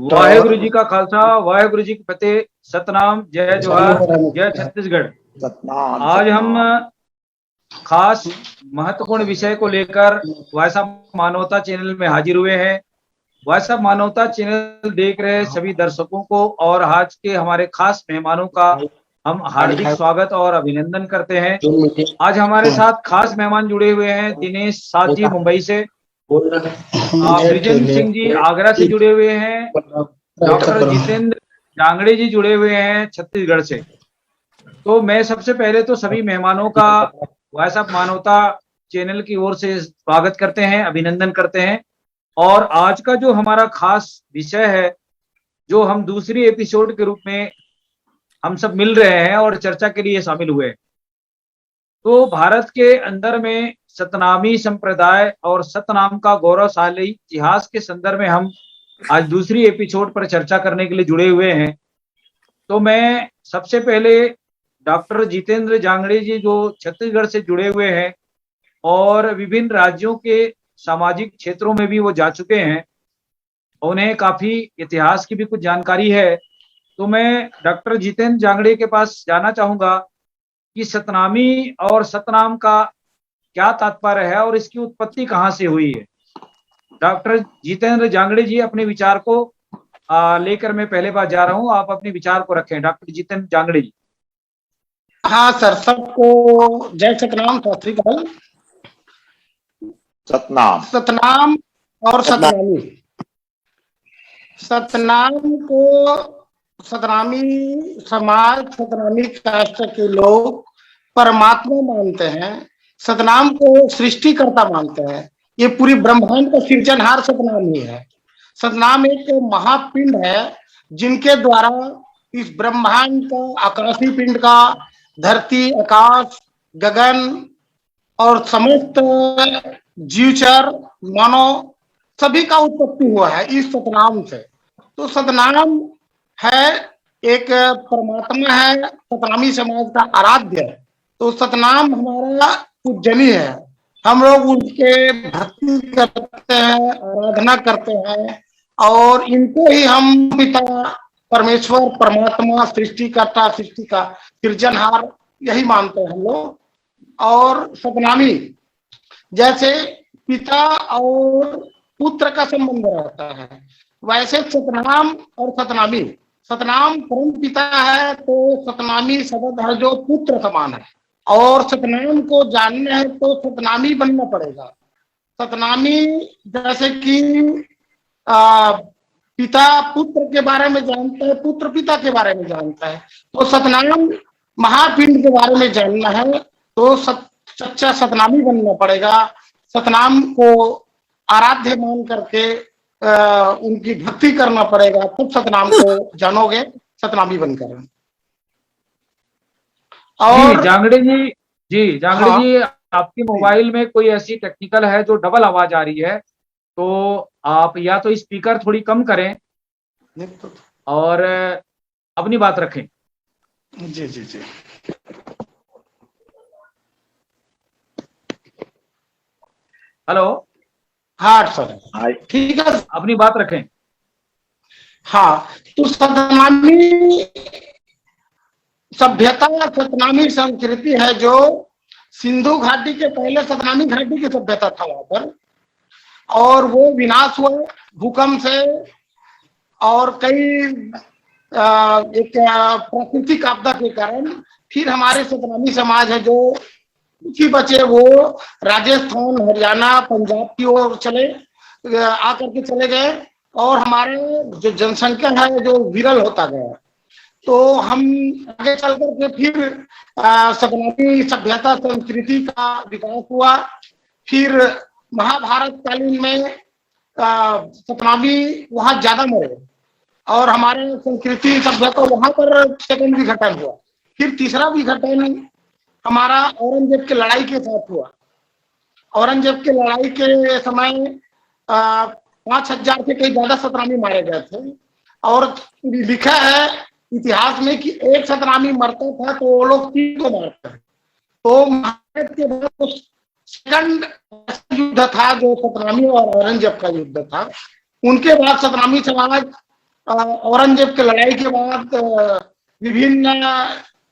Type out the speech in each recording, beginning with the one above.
वाहेगुरु जी का खालसा, वाहेगुरु जी की फतेह। सतनाम, जय जोहार, जय छत्तीसगढ़। आज हम खास महत्वपूर्ण विषय को लेकर वॉइस ऑफ मानवता चैनल में हाजिर हुए हैं। वॉइस ऑफ मानवता चैनल देख रहे सभी दर्शकों को और आज के हमारे खास मेहमानों का हम हार्दिक स्वागत और अभिनंदन करते हैं। आज हमारे साथ खास मेहमान जुड़े हुए हैं। दिनेश साथ जी मुंबई से, ब्रिजेंद्र सिंह जी आगरा से जुड़े हुए हैं, डॉक्टर जितेंद्र जांगड़े जी जुड़े हुए हैं छत्तीसगढ़ से। तो मैं सबसे पहले तो सभी मेहमानों का वॉइस ऑफ मानवता चैनल की ओर से स्वागत करते हैं, अभिनंदन करते हैं। और आज का जो हमारा खास विषय है, जो हम दूसरी एपिसोड के रूप में हम सब मिल रहे हैं और चर्चा के लिए शामिल हुए। तो भारत के अंदर में सतनामी संप्रदाय और सतनाम का गौरवशाली इतिहास के संदर्भ में हम आज दूसरी एपिसोड पर चर्चा करने के लिए जुड़े हुए हैं। तो मैं सबसे पहले डॉक्टर जितेंद्र जांगड़े जी जो छत्तीसगढ़ से जुड़े हुए हैं और विभिन्न राज्यों के सामाजिक क्षेत्रों में भी वो जा चुके हैं, उन्हें काफी इतिहास की भी कुछ जानकारी है। तो मैं डॉक्टर जितेंद्र जांगड़े के पास जाना चाहूंगा कि सतनामी और सतनाम का क्या तात्पर्य है और इसकी उत्पत्ति कहाँ से हुई है। डॉक्टर जितेंद्र जांगड़े जी अपने विचार को लेकर मैं पहले बार जा रहा हूँ, आप अपने विचार को रखें। डॉक्टर जितेंद्र जांगड़े जी। हाँ सर, सबको जय सतनाम, सत श्री अकाल। सतनाम, सतनाम और सतनामी। सतनाम को सतनामी समाज, सतनामी कास्ट के लोग परमात्मा मानते हैं। सतनाम को सृष्टिकर्ता मानते हैं। ये पूरी ब्रह्मांड का सृजनहार सतनाम ही है। सतनाम एक महापिंड है जिनके द्वारा इस ब्रह्मांड का, आकाशीय पिंड का, धरती, आकाश, गगन और समस्त जीवचर, मानव सभी का उत्पत्ति हुआ है इस सतनाम से। तो सतनाम है एक परमात्मा है, सतनामी समाज का आराध्य है। तो सतनाम हमारा पूजनीय है। हम लोग उनके भक्ति करते हैं, आराधना करते हैं और इनको ही हम पिता, परमेश्वर, परमात्मा, सृष्टिकर्ता, सृष्टि का सृजनहार यही मानते हैं हम लोग। और सतनामी जैसे पिता और पुत्र का संबंध रहता है, वैसे सतनाम और सतनामी, सतनाम परम पिता है तो सतनामी शब्द है जो पुत्र समान है। और सतनाम को जानना है तो सतनामी बनना पड़ेगा। सतनामी जैसे कि पिता पुत्र के बारे में जानता है, पुत्र पिता के बारे में जानता है, तो सतनाम महापिंड के बारे में जानना है तो सच्चा सतनामी बनना पड़ेगा। सतनाम को आराध्य मान करके उनकी भक्ति करना पड़ेगा, तब सतनाम को जानोगे, सतनामी बनकर। और जांगड़े जी, जांगड़े जी, आपके मोबाइल में कोई ऐसी टेक्निकल है जो डबल आवाज आ रही है, तो आप या तो स्पीकर थोड़ी कम करें और अपनी बात रखें। जी जी जी। हेलो। हाँ सर, ठीक है, अपनी बात रखें। हाँ, तो सतनामी सभ्यता, सतनामी संस्कृति है जो सिंधु घाटी के पहले सतनामी घाटी की सभ्यता था वहां पर, और वो विनाश हुआ भूकंप से और कई एक प्राकृतिक आपदा के कारण। फिर हमारे सतनामी समाज है जो कुछ ही बचे, वो राजस्थान, हरियाणा, पंजाब की ओर आकर के चले गए और हमारे जो जनसंख्या है जो विरल होता गया। तो हम आगे चल करके फिर सतनामी सभ्यता संस्कृति का विकास हुआ। फिर महाभारत कालीन में सतनामी वहां ज्यादा मरे और हमारे संस्कृति सभ्यता वहां पर सेकंड विघटन हुआ। फिर तीसरा विघटन हमारा औरंगजेब की लड़ाई के साथ हुआ। औरंगजेब की लड़ाई के समय 5000 से कई ज्यादा सतनामी मारे गए थे और लिखा है इतिहास में कि एक सतनामी मरता था तो वो लोग 3 को मारते हैं। तो महाभारत के बाद सेकंड युद्ध था जो सतनामी और औरंगजेब का युद्ध था। उनके बाद सतनामी समाज औरंगजेब की लड़ाई के बाद विभिन्न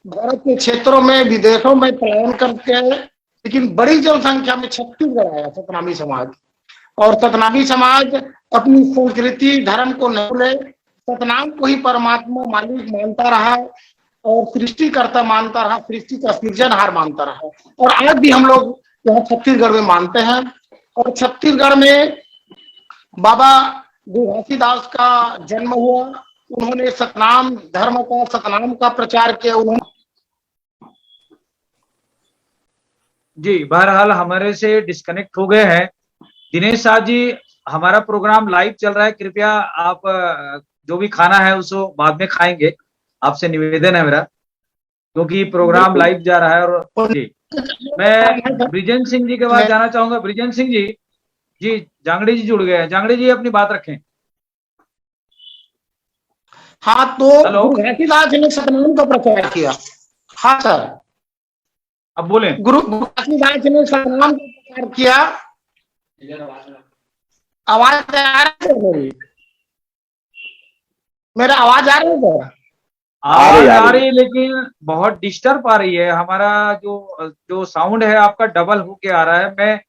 भारत के क्षेत्रों में, विदेशों में पलायन करके, लेकिन बड़ी जनसंख्या में छत्तीसगढ़ आया सतनामी समाज। और सतनामी समाज अपनी संस्कृति धर्म को नहीं भूले, सतनाम को ही परमात्मा मालिक मानता रहा और सृष्टिकर्ता मानता रहा, सृष्टि का सृजनहार मानता रहा। और आज भी हम लोग यहाँ छत्तीसगढ़ में मानते हैं। और छत्तीसगढ़ में बाबा घासीदास का जन्म हुआ। उन्होंने सतनाम धर्म का, सतनाम का प्रचार किया। उन्होंने जी, बहरहाल हमारे से डिस्कनेक्ट हो गए हैं। दिनेश साहब जी, हमारा प्रोग्राम लाइव चल रहा है, कृपया आप जो भी खाना है उसको बाद में खाएंगे, आपसे निवेदन है मेरा, क्योंकि प्रोग्राम लाइव जा रहा है। और जी, मैं ब्रिजेंद्र सिंह जी के पास जाना चाहूंगा। ब्रिजेंद्र सिंह जी, जी जांगड़े जी जुड़ गए हैं। जांगड़े जी अपनी बात रखें। हाँ, तो गुरु घासीदास ने सतनाम का प्रचार किया। हाँ सर, अब बोले। गुरु घासीदास ने सतनाम का प्रचार किया। आवाज आ रही है? मेरा आवाज आ रही है सर? आवाज आ रही है, लेकिन बहुत डिस्टर्ब आ रही है। हमारा जो साउंड है आपका डबल होके आ रहा है। मैं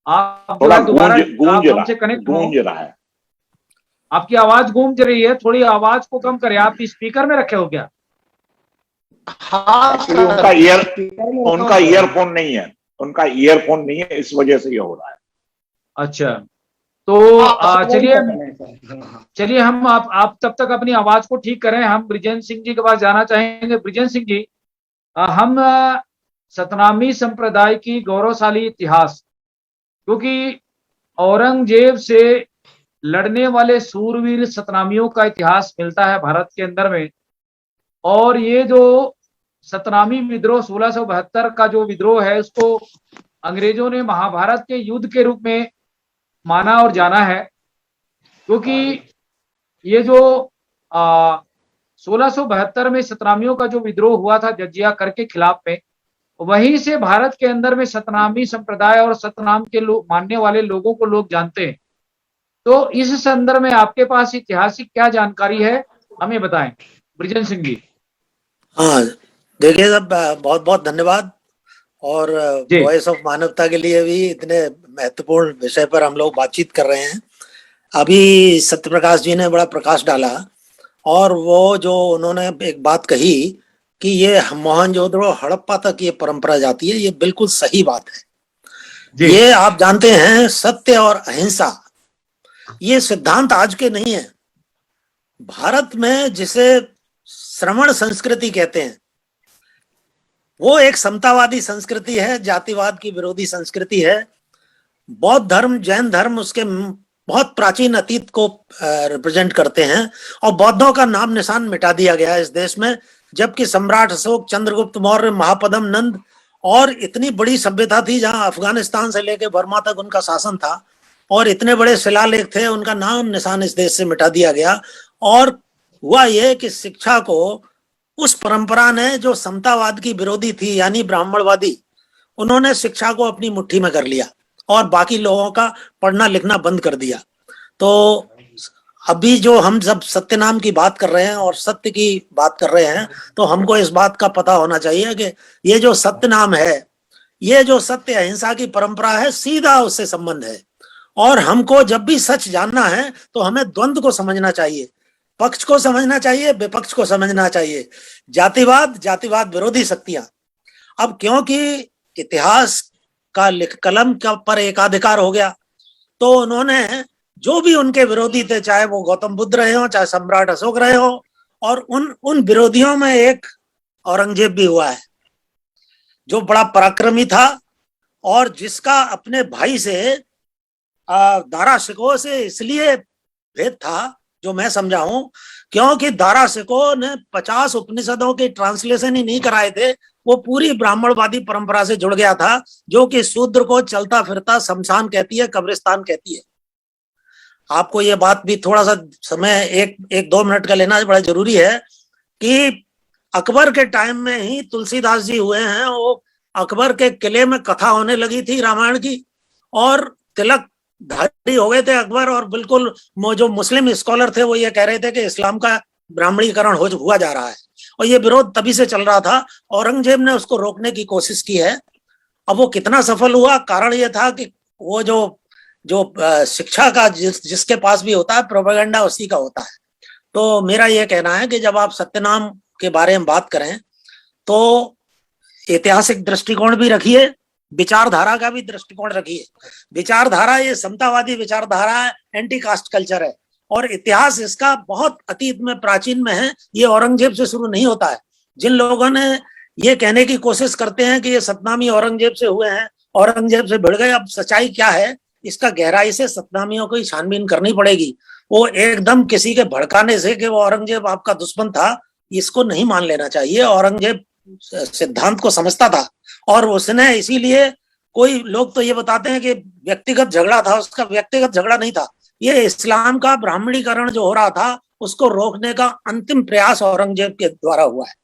आप दोबारा हमसे कनेक्ट गूंज रहा है। आपकी आवाज गूंज रही है, थोड़ी आवाज को कम करें। आप स्पीकर में रखे हो क्या? हाँ, उनका ईयरफोन नहीं है, उनका ईयरफोन नहीं है, इस वजह से ये हो रहा है। अच्छा, तो चलिए हम आप तब तक अपनी आवाज को ठीक करें। हम ब्रिजेंद्र सिंह जी के पास जाना चाहेंगे। ब्रिजेंद्र सिंह जी, हम सतनामी संप्रदाय की गौरवशाली इतिहास, क्योंकि औरंगजेब से लड़ने वाले सूरवीर सतनामियों का इतिहास मिलता है भारत के अंदर में। और ये जो सतनामी विद्रोह 1672 का जो विद्रोह है, उसको अंग्रेजों ने महाभारत के युद्ध के रूप में माना और जाना है, क्योंकि ये जो 1672 में सतनामियों का जो विद्रोह हुआ था जजिया कर के खिलाफ में, वहीं से भारत के अंदर में सतनामी संप्रदाय और सतनाम के मानने वाले लोगों को लोग जानते हैं। तो इस संदर्भ में आपके पास ऐतिहासिक क्या जानकारी है, हमें बताएं ब्रिजेंद्र सिंह जी। हाँ, देखिए साहब, बहुत बहुत धन्यवाद। और वॉइस ऑफ मानवता के लिए भी इतने महत्वपूर्ण विषय पर हम लोग बातचीत कर रहे हैं। अभी सत्यप्रकाश जी ने बड़ा प्रकाश डाला, और वो जो उन्होंने एक बात कही कि ये मोहनजोदड़ो हड़प्पा तक ये परंपरा जाती है, ये बिल्कुल सही बात है। ये आप जानते हैं, सत्य और अहिंसा ये सिद्धांत आज के नहीं है। भारत में जिसे श्रमण संस्कृति कहते हैं, वो एक समतावादी संस्कृति है, जातिवाद की विरोधी संस्कृति है। बौद्ध धर्म, जैन धर्म उसके बहुत प्राचीन अतीत को रिप्रेजेंट करते हैं, और बौद्धों का नाम निशान मिटा दिया गया है इस देश में। जबकि सम्राट अशोक, चंद्रगुप्त मौर्य, महापद्म नंद और इतनी बड़ी सभ्यता थी जहां अफगानिस्तान से लेकर बर्मा तक उनका शासन था, और इतने बड़े शिलालेख थे, उनका नाम निशान इस देश से मिटा दिया गया। और हुआ यह कि शिक्षा को उस परंपरा ने जो समतावाद की विरोधी थी, यानी ब्राह्मणवादी, उन्होंने शिक्षा को अपनी मुट्ठी में कर लिया और बाकी लोगों का पढ़ना लिखना बंद कर दिया। तो अभी जो हम जब सत्य नाम की बात कर रहे हैं और सत्य की बात कर रहे हैं, तो हमको इस बात का पता होना चाहिए कि ये जो सत्य नाम है, ये जो सत्य अहिंसा की परंपरा है, सीधा उससे संबंध है। और हमको जब भी सच जानना है तो हमें द्वंद्व को समझना चाहिए, पक्ष को समझना चाहिए, विपक्ष को समझना चाहिए, जातिवाद विरोधी शक्तियां। अब क्योंकि इतिहास का कलम का पर एकाधिकार हो गया, तो उन्होंने जो भी उनके विरोधी थे, चाहे वो गौतम बुद्ध रहे हो, चाहे सम्राट अशोक रहे हो, और उन विरोधियों में एक औरंगजेब भी हुआ है, जो बड़ा पराक्रमी था और जिसका अपने भाई से दारा शिकोह से इसलिए भेद था, जो मैं समझा हूं, क्योंकि दारा शिकोह ने 50 उपनिषदों के ट्रांसलेशन ही नहीं कराए थे। वो पूरी ब्राह्मणवादी परंपरा से जुड़ गया था, जो कि शूद्र को चलता फिरता शमशान कहती है, कब्रिस्तान कहती है। आपको ये बात भी थोड़ा सा समय 1-2 मिनट का लेना बड़ा जरूरी है कि अकबर के टाइम में ही तुलसीदास जी हुए हैं। वो अकबर के किले में कथा होने लगी थी रामायण की, और तिलक धारी हो गए थे अकबर, और बिल्कुल जो मुस्लिम स्कॉलर थे वो ये कह रहे थे कि इस्लाम का ब्राह्मणीकरण हुआ जा रहा है, और ये विरोध तभी से चल रहा था। औरंगजेब ने उसको रोकने की कोशिश की है। अब वो कितना सफल हुआ, कारण ये था कि वो जो जो शिक्षा का जिसके पास भी होता है, प्रोपेगेंडा उसी का होता है। तो मेरा ये कहना है कि जब आप सत्यनाम के बारे में बात करें तो ऐतिहासिक दृष्टिकोण भी रखिए, विचारधारा का भी दृष्टिकोण रखिए। विचारधारा ये समतावादी विचारधारा है, एंटी कास्ट कल्चर है, और इतिहास इसका बहुत अतीत में, प्राचीन में है। ये औरंगजेब से शुरू नहीं होता है। जिन लोगों ने ये कहने की कोशिश करते हैं कि ये सतनामी औरंगजेब से हुए हैं, औरंगजेब से भिड़ गए, अब सच्चाई क्या है इसका गहराई से सतनामियों को ही छानबीन करनी पड़ेगी। वो एकदम किसी के भड़काने से कि वो औरंगजेब आपका दुश्मन था, इसको नहीं मान लेना चाहिए। औरंगजेब सिद्धांत को समझता था, और उसने इसीलिए, कोई लोग तो ये बताते हैं कि व्यक्तिगत झगड़ा था, उसका व्यक्तिगत झगड़ा नहीं था। ये इस्लाम का ब्राह्मणीकरण जो हो रहा था उसको रोकने का अंतिम प्रयास औरंगजेब के द्वारा हुआ है।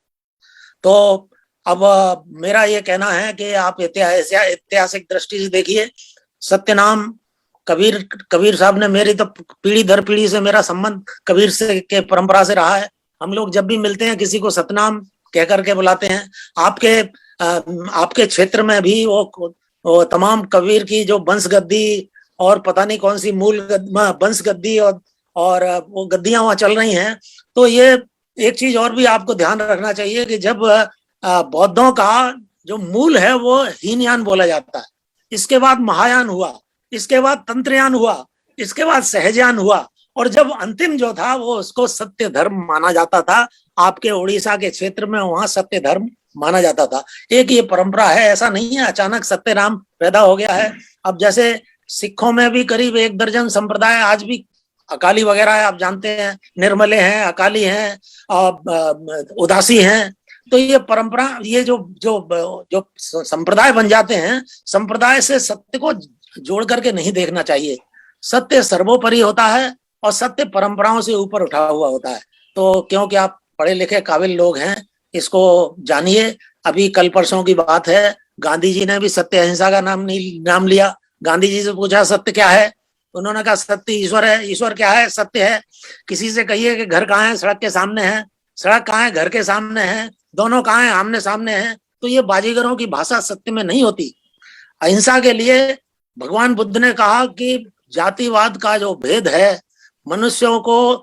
तो अब मेरा ये कहना है कि आप ऐतिहासिक दृष्टि से देखिए, सत्यनाम कबीर साहब ने, मेरी तो पीढ़ी दर पीढ़ी से मेरा संबंध कबीर से के परंपरा से रहा है। हम लोग जब भी मिलते हैं किसी को सतनाम कह करके बुलाते हैं। आपके क्षेत्र में भी वो तमाम कबीर की जो बंसगद्दी और पता नहीं कौन सी मूल बंसगद्दी और वो गद्दियां वहां चल रही हैं। तो ये एक चीज और भी आपको ध्यान रखना चाहिए कि जब बौद्धों का जो मूल है वो हीनयान बोला जाता है, इसके बाद महायान हुआ, इसके बाद तंत्रयान हुआ, इसके बाद सहजयान हुआ, और जब अंतिम जो था वो उसको सत्य धर्म माना जाता था। आपके उड़ीसा के क्षेत्र में वहां सत्य धर्म माना जाता था। एक ये परंपरा है, ऐसा नहीं है अचानक सत्य नाम पैदा हो गया है। अब जैसे सिखों में भी करीब 1 दर्जन संप्रदाय आज भी, अकाली वगैरह है, आप जानते हैं, निर्मले हैं, अकाली हैं, उदासी हैं। तो ये परंपरा, ये जो संप्रदाय बन जाते हैं, संप्रदाय से सत्य को जोड़ करके नहीं देखना चाहिए। सत्य सर्वोपरि होता है और सत्य परंपराओं से ऊपर उठा हुआ होता है। तो क्योंकि आप पढ़े लिखे काबिल लोग हैं, इसको जानिए। अभी कल परसों की बात है, गांधी जी ने भी सत्य अहिंसा का नाम लिया। गांधी जी से पूछा सत्य क्या है, उन्होंने कहा सत्य ईश्वर है। ईश्वर क्या है? सत्य है। किसी से कहिए कि घर कहाँ है? सड़क के सामने है। सड़क कहाँ है? घर के सामने है। दोनों कहाँ है? आमने सामने है। तो ये बाजीगरों की भाषा सत्य में नहीं होती। अहिंसा के लिए भगवान बुद्ध ने कहा कि जातिवाद का जो भेद है, मनुष्यों को,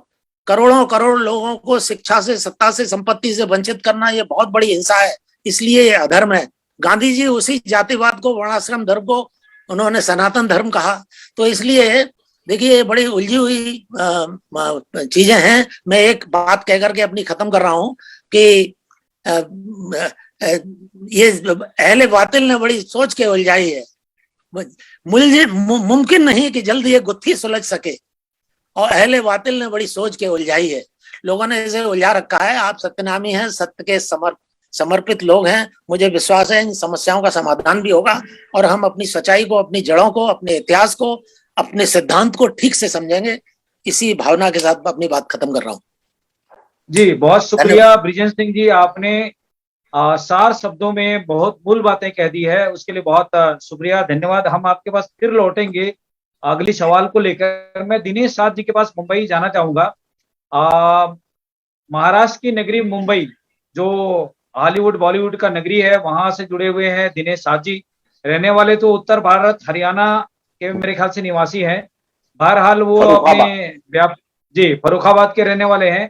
करोड़ों करोड़ लोगों को शिक्षा से, सत्ता से, संपत्ति से वंचित करना, ये बहुत बड़ी हिंसा है, इसलिए ये अधर्म है। गांधी जी उसी जातिवाद को, वर्णाश्रम धर्म को उन्होंने सनातन धर्म कहा। तो इसलिए देखिए, बड़ी उलझी हुई चीजें हैं। मैं एक बात कह करके अपनी खत्म कर रहा हूं कि ये अहले बातिल ने बड़ी सोच के उलझाई है। मुमकिन नहीं कि जल्द ये गुत्थी सुलझ सके, और अहले बातिल ने बड़ी सोच के उलझाई है। लोगों ने इसे उलझा रखा है। आप सत्यनामी हैं, सत्य के समर्पित लोग हैं। मुझे विश्वास है इन समस्याओं का समाधान भी होगा, और हम अपनी सच्चाई को, अपनी जड़ों को, अपने इतिहास को, अपने सिद्धांत को ठीक से समझेंगे। इसी भावना के साथ अपनी बात खत्म कर रहा हूँ। जी, बहुत शुक्रिया बृजेश सिंह जी, आपने सार शब्दों में बहुत मूल बातें कह दी है, उसके लिए बहुत शुक्रिया, धन्यवाद। हम आपके पास फिर लौटेंगे अगली सवाल को लेकर। मैं दिनेश साथ जी के पास मुंबई जाना चाहूंगा। महाराष्ट्र की नगरी मुंबई, जो हॉलीवुड बॉलीवुड का नगरी है, वहां से जुड़े हुए हैं दिनेश साथ जी। रहने वाले तो उत्तर भारत, हरियाणा के मेरे ख्याल से निवासी हैं। बहरहाल वो अपने फर्रुखाबाद के रहने वाले हैं,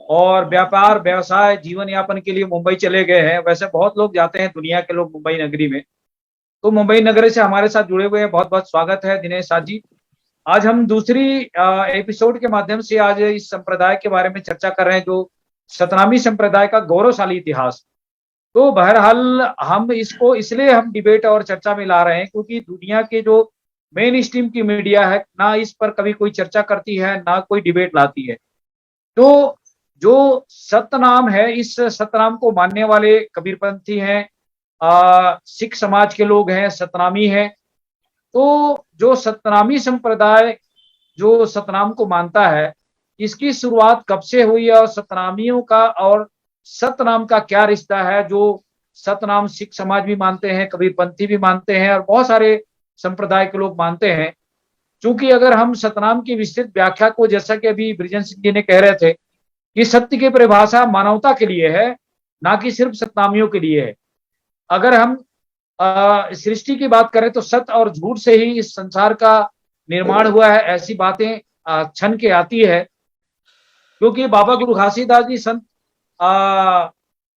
और व्यापार, व्यवसाय, जीवन यापन के लिए मुंबई चले गए हैं। वैसे बहुत लोग जाते हैं दुनिया के लोग मुंबई नगरी में। तो मुंबई नगरी से हमारे साथ जुड़े हुए हैं, बहुत बहुत स्वागत है दिनेश साथ जी। आज हम दूसरी एपिसोड के माध्यम से आज इस संप्रदाय के बारे में चर्चा कर रहे हैं, जो सतनामी संप्रदाय का गौरवशाली इतिहास। तो बहरहाल हम इसको इसलिए हम डिबेट और चर्चा में ला रहे हैं क्योंकि दुनिया के जो मेन स्ट्रीम की मीडिया है, ना इस पर कभी कोई चर्चा करती है, ना कोई डिबेट लाती है। तो जो सतनाम है, इस सतनाम को मानने वाले कबीरपंथी हैं, सिख समाज के लोग हैं, सतनामी हैं। तो जो सतनामी संप्रदाय जो सतनाम को मानता है, इसकी शुरुआत कब से हुई और सतनामियों का और सतनाम का क्या रिश्ता है? जो सतनाम सिख समाज भी मानते हैं, कबीरपंथी भी मानते हैं, और बहुत सारे संप्रदाय के लोग मानते हैं। चूंकि अगर हम सतनाम की विस्तृत व्याख्या को, जैसा कि अभी बृजेंद्र सिंह जी ने कह रहे थे, कि सत्य की परिभाषा मानवता के लिए है, ना कि सिर्फ सतनामियों के लिए है। अगर हम सृष्टि की बात करें तो सत्य और झूठ से ही इस संसार का निर्माण हुआ है, ऐसी बातें छन के आती है। क्योंकि बाबा गुरु घासीदास जी संत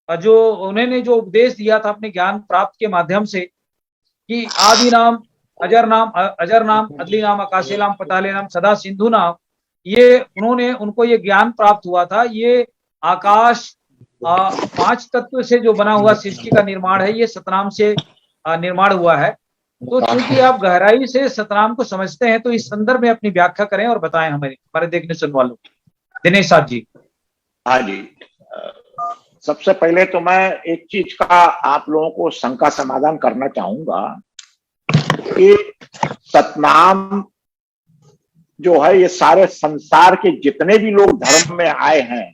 जो उन्होंने जो उपदेश दिया था अपने ज्ञान प्राप्त के माध्यम से, कि आदि नाम अजर नाम अदली नाम आकाशे नाम पताले नाम सदा सिंधु नाम, ये उन्होंने, उनको ये ज्ञान प्राप्त हुआ था। ये आकाश 5 तत्व से जो बना हुआ सृष्टि का निर्माण है, ये सतनाम से निर्माण हुआ है। तो चूंकि आप गहराई से सतनाम को समझते हैं, तो इस संदर्भ में अपनी व्याख्या करें और बताएं हमारे देखने सुनने वालों। दिनेश साहब जी। हाँ जी, सबसे पहले तो मैं एक चीज का आप लोगों को शंका समाधान करना चाहूंगा कि सतनाम जो है, ये सारे संसार के जितने भी लोग धर्म में आए हैं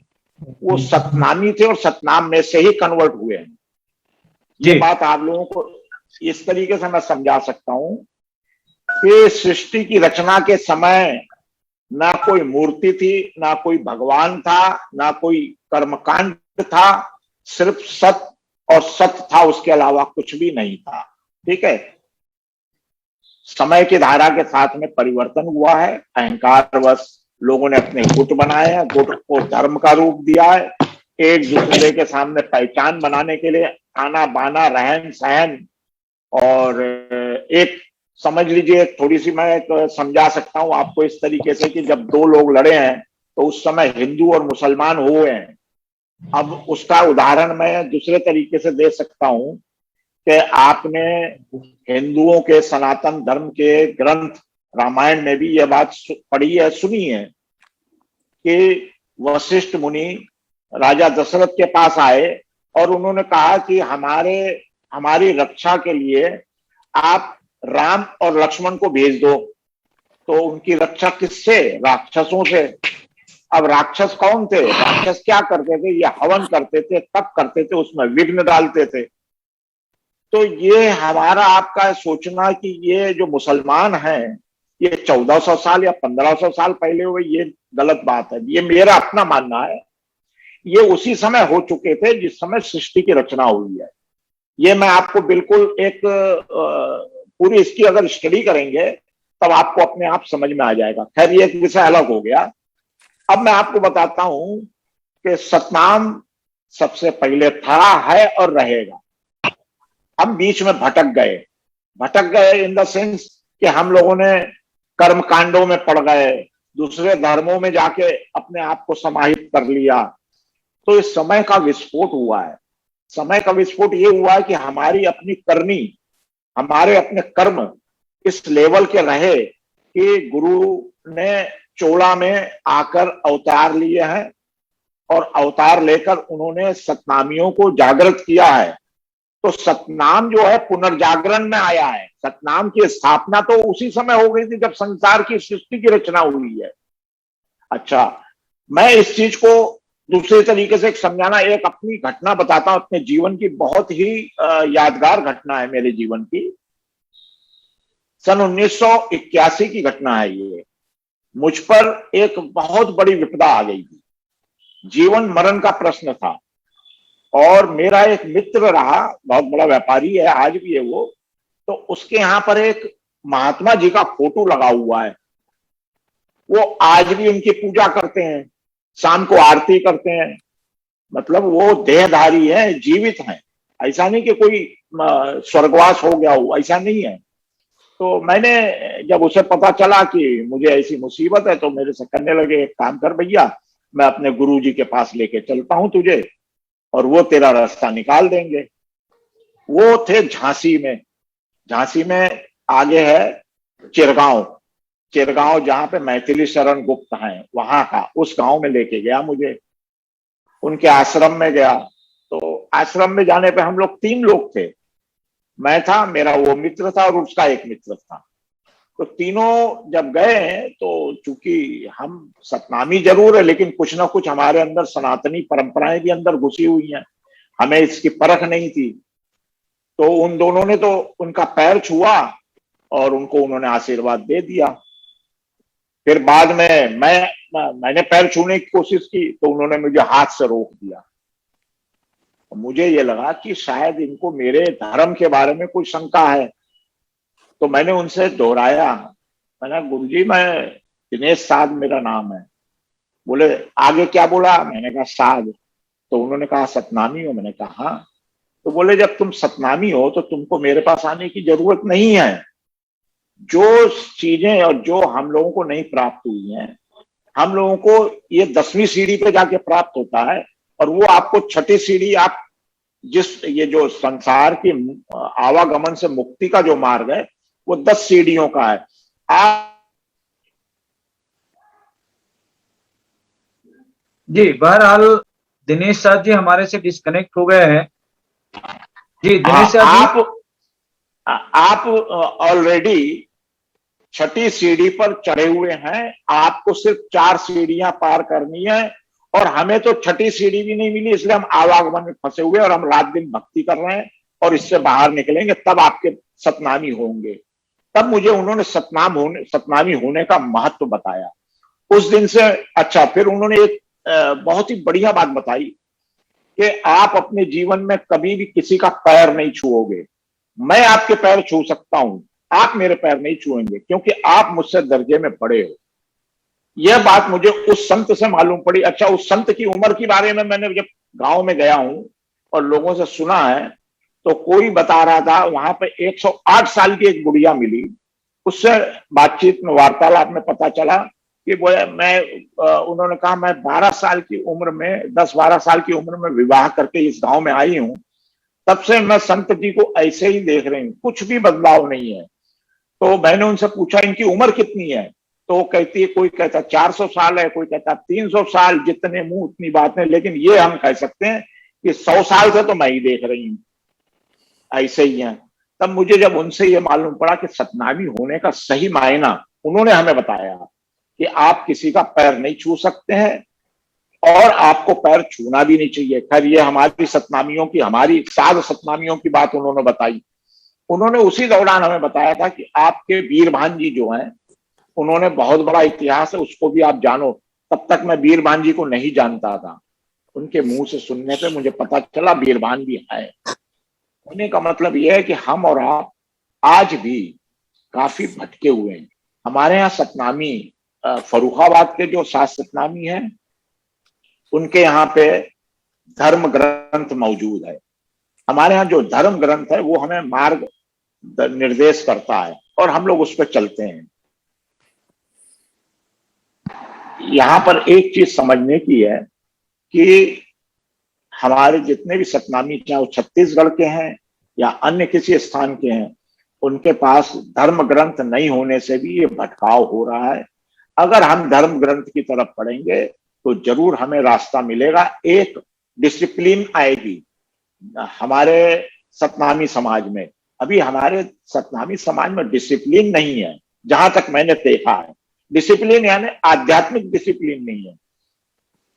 वो सतनामी थे और सतनाम में से ही कन्वर्ट हुए हैं। ये बात आप लोगों को इस तरीके से मैं समझा सकता हूं कि सृष्टि की रचना के समय ना कोई मूर्ति थी, ना कोई भगवान था, ना कोई कर्मकांड था, सिर्फ सत्य और सत्य था, उसके अलावा कुछ भी नहीं था। ठीक है, समय की धारा के साथ में परिवर्तन हुआ है, अहंकारवश लोगों ने अपने गुट बनाए हैं, गुट को धर्म का रूप दिया है, एक दूसरे के सामने पहचान बनाने के लिए आना बाना रहन सहन, और एक समझ लीजिए, थोड़ी सी मैं समझा सकता हूं आपको इस तरीके से कि जब दो लोग लड़े हैं तो उस समय हिंदू और मुसलमान हुए हैं। अब उसका उदाहरण मैं दूसरे तरीके से दे सकता हूं कि आपने हिंदुओं के सनातन धर्म के ग्रंथ रामायण में भी यह बात पढ़ी है, सुनी है कि वशिष्ठ मुनि राजा दशरथ के पास आए और उन्होंने कहा कि हमारी रक्षा के लिए आप राम और लक्ष्मण को भेज दो। तो उनकी रक्षा किससे? राक्षसों से। अब राक्षस कौन थे? राक्षस क्या करते थे? ये हवन करते थे, तप करते थे, उसमें विघ्न डालते थे। तो ये हमारा आपका सोचना कि ये जो मुसलमान हैं ये 1400 साल या 1500 साल पहले हुए, ये गलत बात है। ये मेरा अपना मानना है। ये उसी समय हो चुके थे जिस समय सृष्टि की रचना हुई है। ये मैं आपको बिल्कुल एक पूरी इसकी अगर स्टडी करेंगे तब आपको अपने आप समझ में आ जाएगा। खैर, ये एक विषय अलग हो गया। अब मैं आपको बताता हूं कि सतनाम सबसे पहले था, है और रहेगा। हम बीच में भटक गए इन द सेंस कि हम लोगों ने कर्म कांडों में पड़ गए, दूसरे धर्मों में जाके अपने आप को समाहित कर लिया। तो इस समय का विस्फोट हुआ है। समय का विस्फोट ये हुआ है कि हमारी अपनी करनी, हमारे अपने कर्म इस लेवल के रहे कि गुरु ने चोला में आकर अवतार लिए हैं और अवतार लेकर उन्होंने सतनामियों को जागृत किया है। तो सतनाम जो है पुनर्जागरण में आया है। सतनाम की स्थापना तो उसी समय हो गई थी जब संसार की सृष्टि की रचना हुई है। अच्छा, मैं इस चीज को दूसरे तरीके से समझाना, एक अपनी घटना बताता हूं, अपने जीवन की बहुत ही यादगार घटना है मेरे जीवन की। सन 1981 की घटना है ये। मुझ पर एक बहुत बड़ी विपदा आ गई थी, जीवन मरण का प्रश्न था। और मेरा एक मित्र रहा, बहुत बड़ा व्यापारी है, आज भी है वो। तो उसके यहां पर एक महात्मा जी का फोटो लगा हुआ है। वो आज भी उनकी पूजा करते हैं, शाम को आरती करते हैं। मतलब वो देहधारी है, जीवित हैं। ऐसा नहीं कि कोई स्वर्गवास हो गया हो, ऐसा नहीं है। तो मैंने जब उसे पता चला कि मुझे ऐसी मुसीबत है तो मेरे से करने लगे, एक काम कर भैया, मैं अपने गुरुजी के पास लेके चलता हूं तुझे और वो तेरा रास्ता निकाल देंगे। वो थे झांसी में। झांसी में आगे है चिरगांव जहां पे मैथिली शरण गुप्त हैं, वहां का, उस गांव में लेके गया मुझे। उनके आश्रम में गया। तो आश्रम में जाने पे हम लोग 3 लोग थे। मैं था, मेरा वो मित्र था और उसका एक मित्र था। तो तीनों जब गए तो चूंकि हम सतनामी जरूर है लेकिन कुछ ना कुछ हमारे अंदर सनातनी परंपराएं भी अंदर घुसी हुई हैं, हमें इसकी परख नहीं थी। तो उन दोनों ने तो उनका पैर छुआ और उनको उन्होंने आशीर्वाद दे दिया। फिर बाद में मैंने पैर छूने की कोशिश की तो उन्होंने मुझे हाथ से रोक दिया। मुझे ये लगा कि शायद इनको मेरे धर्म के बारे में कोई शंका है, तो मैंने उनसे दोहराया, मैंने गुरुजी मैं दिनेश साध मेरा नाम है। बोले आगे क्या बोला? मैंने कहा साध। तो उन्होंने कहा सतनामी हो? मैंने कहा हाँ। तो बोले जब तुम सतनामी हो तो तुमको मेरे पास आने की जरूरत नहीं है। जो चीजें और जो हम लोगों को नहीं प्राप्त हुई हैं, हम लोगों को ये 10वीं सीढ़ी पे जाके प्राप्त होता है, और वो आपको 6ठी सीढ़ी, आप जिस ये जो संसार की आवागमन से मुक्ति का जो मार्ग है वो 10 सीढ़ियों का है। आप जी, बहरहाल दिनेश साहब जी हमारे से डिस्कनेक्ट हो गए हैं। जी दिनेश साहब जी, आप ऑलरेडी 6ठी सीढ़ी पर चढ़े हुए हैं, आपको सिर्फ 4 सीढ़ियां पार करनी है, और हमें तो 6ठी सीढ़ी भी नहीं मिली, इसलिए हम आवागमन में फंसे हुए और हम रात दिन भक्ति कर रहे हैं, और इससे बाहर निकलेंगे तब आपके सतनामी होंगे। तब मुझे उन्होंने सतनामी होने का महत्व बताया उस दिन से। अच्छा, फिर उन्होंने एक बहुत ही बढ़िया बात बताई कि आप अपने जीवन में कभी भी किसी का पैर नहीं छुओगे। मैं आपके पैर छू सकता हूं, आप मेरे पैर नहीं छुएंगे, क्योंकि आप मुझसे दर्जे में बड़े हो। यह बात मुझे उस संत से मालूम पड़ी। अच्छा, उस संत की उम्र के बारे में मैंने जब गांव में गया हूं और लोगों से सुना है, तो कोई बता रहा था वहां पे 108 साल की एक बुढ़िया मिली। उससे बातचीत में, वार्तालाप में पता चला कि उन्होंने कहा मैं 12 साल की उम्र में, 10-12 साल की उम्र में विवाह करके इस गांव में आई हूं, तब से मैं संत जी को ऐसे ही देख रही हूं, कुछ भी बदलाव नहीं है। तो मैंने उनसे पूछा इनकी उम्र कितनी है? तो कहती है, कोई कहता 400 साल है, कोई कहता 300 साल, जितने मुंह उतनी बातें, लेकिन ये हम कह सकते हैं कि 100 साल से तो मैं ही देख रही हूं, ऐसे ही है। तब मुझे जब उनसे ये मालूम पड़ा कि सतनामी होने का सही मायना, उन्होंने हमें बताया कि आप किसी का पैर नहीं छू सकते हैं और आपको पैर छूना भी नहीं चाहिए। खैर ये हमारी सतनामियों की, हमारी साध सतनामियों की बात उन्होंने बताई। उन्होंने उसी दौरान हमें बताया था कि आपके वीरभान जी जो हैं, उन्होंने बहुत बड़ा इतिहास है, उसको भी आप जानो। तब तक मैं वीरभान जी को नहीं जानता था, उनके मुंह से सुनने पे मुझे पता चला वीरभान भी है। होने का मतलब यह है कि हम और आप आज भी काफी भटके हुए हैं। हमारे यहाँ सतनामी, फर्रुखाबाद के जो सात सतनामी हैं, उनके यहाँ पे धर्म ग्रंथ मौजूद है। हमारे यहाँ जो धर्म ग्रंथ है वो हमें मार्ग निर्देश करता है और हम लोग उस पर चलते हैं। यहाँ पर एक चीज समझने की है कि हमारे जितने भी सतनामी, चाहे वो छत्तीसगढ़ के हैं या अन्य किसी स्थान के हैं, उनके पास धर्म ग्रंथ नहीं होने से भी ये भटकाव हो रहा है। अगर हम धर्म ग्रंथ की तरफ पढ़ेंगे तो जरूर हमें रास्ता मिलेगा, एक डिसिप्लिन आएगी हमारे सतनामी समाज में। अभी हमारे सतनामी समाज में डिसिप्लिन नहीं है, जहां तक मैंने देखा है। डिसिप्लिन यानी आध्यात्मिक डिसिप्लिन नहीं है।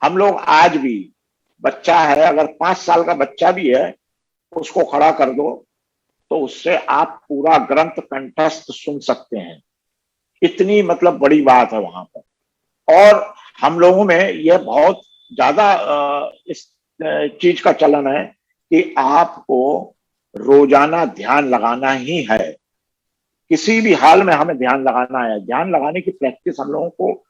हम लोग आज भी, बच्चा है, अगर 5 साल का बच्चा भी है, उसको खड़ा कर दो तो उससे आप पूरा ग्रंथ कंठस्थ सुन सकते हैं। इतनी मतलब बड़ी बात है वहां पर। और हम लोगों में यह बहुत ज्यादा इस चीज का चलन है कि आपको रोजाना ध्यान लगाना ही है, किसी भी हाल में हमें ध्यान लगाना है। ध्यान लगाने की प्रैक्टिस हम लोगों को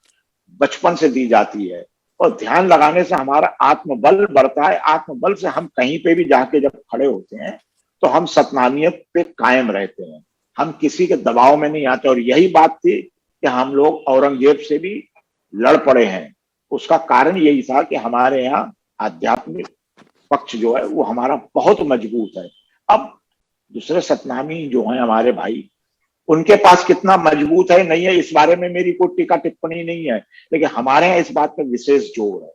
बचपन से दी जाती है, और ध्यान लगाने से हमारा आत्मबल बढ़ता है। आत्मबल से हम कहीं पे भी जाके जब खड़े होते हैं तो हम सतनामियत पे कायम रहते हैं, हम किसी के दबाव में नहीं आते। और यही बात थी कि हम लोग औरंगजेब से भी लड़ पड़े हैं। उसका कारण यही था कि हमारे यहाँ आध्यात्मिक पक्ष जो है वो हमारा बहुत मजबूत है। अब दूसरे सतनामी जो हैं हमारे भाई, उनके पास कितना मजबूत है नहीं है, इस बारे में मेरी कोई टीका टिप्पणी नहीं है, लेकिन हमारे यहाँ इस बात पर विशेष जोर है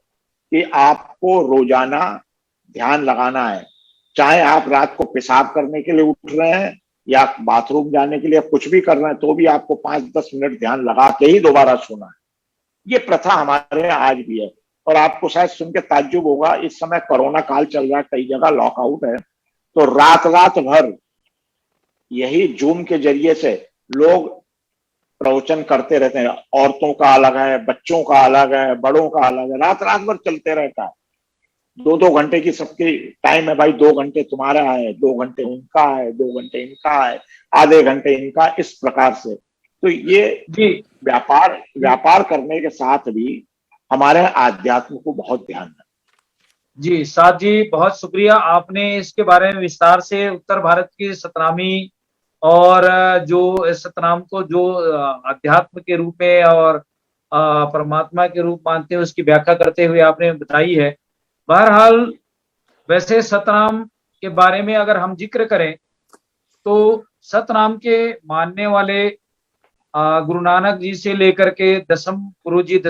कि आपको रोजाना ध्यान लगाना है। चाहे आप रात को पेशाब करने के लिए उठ रहे हैं या बाथरूम जाने के लिए कुछ भी कर रहे हैं, तो भी आपको 5-10 मिनट ध्यान लगा के ही दोबारा सोना है। ये प्रथा हमारे यहाँ आज भी है। और आपको शायद सुन के ताज्जुब होगा, इस समय कोरोना काल चल रहा है, कई जगह लॉकआउट है, तो रात रात भर यही जूम के जरिए से लोग प्रवचन करते रहते हैं। औरतों का अलग है, बच्चों का अलग है, बड़ों का अलग है, रात रात भर चलते रहता है। 2-2 घंटे की सबकी टाइम है भाई, 2 घंटे तुम्हारा है, 2 घंटे उनका है, 2 घंटे इनका है, आधे घंटे इनका, इस प्रकार से। तो ये जी व्यापार करने के साथ भी हमारे आध्यात्म को बहुत ध्यान है। जी साथ जी, बहुत शुक्रिया, आपने इसके बारे में विस्तार से उत्तर भारत की सतनामी और जो सतनाम को जो अध्यात्म के रूप में और परमात्मा के रूप मानते हैं उसकी व्याख्या करते हुए आपने बताई है। बहरहाल वैसे सतनाम के बारे में अगर हम जिक्र करें तो सतनाम के मानने वाले गुरु नानक जी से लेकर के दसम गुरु जी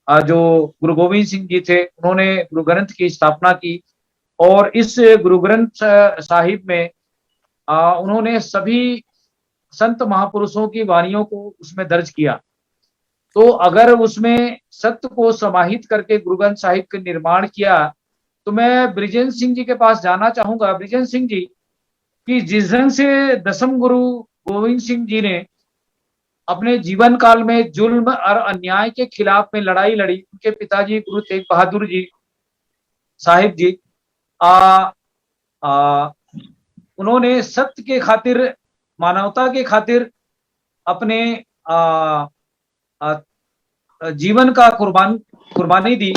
जो गुरु गोविंद सिंह जी थे, उन्होंने गुरु ग्रंथ की स्थापना की और इस गुरु ग्रंथ साहिब में उन्होंने सभी संत महापुरुषों की वाणियों को उसमें दर्ज किया। तो अगर उसमें सत्य को समाहित करके गुरु ग्रंथ साहिब का निर्माण किया, तो मैं बृजेंद्र सिंह जी के पास जाना चाहूंगा। बृजेंद्र सिंह जी कि जिस ढंग से दसम गुरु गोविंद सिंह जी ने अपने जीवन काल में जुल्म और अन्याय के खिलाफ में लड़ाई लड़ी, उनके पिताजी गुरु तेग बहादुर जी साहिब जी उन्होंने सत्य के खातिर, मानवता के खातिर अपने जीवन का कुर्बानी दी।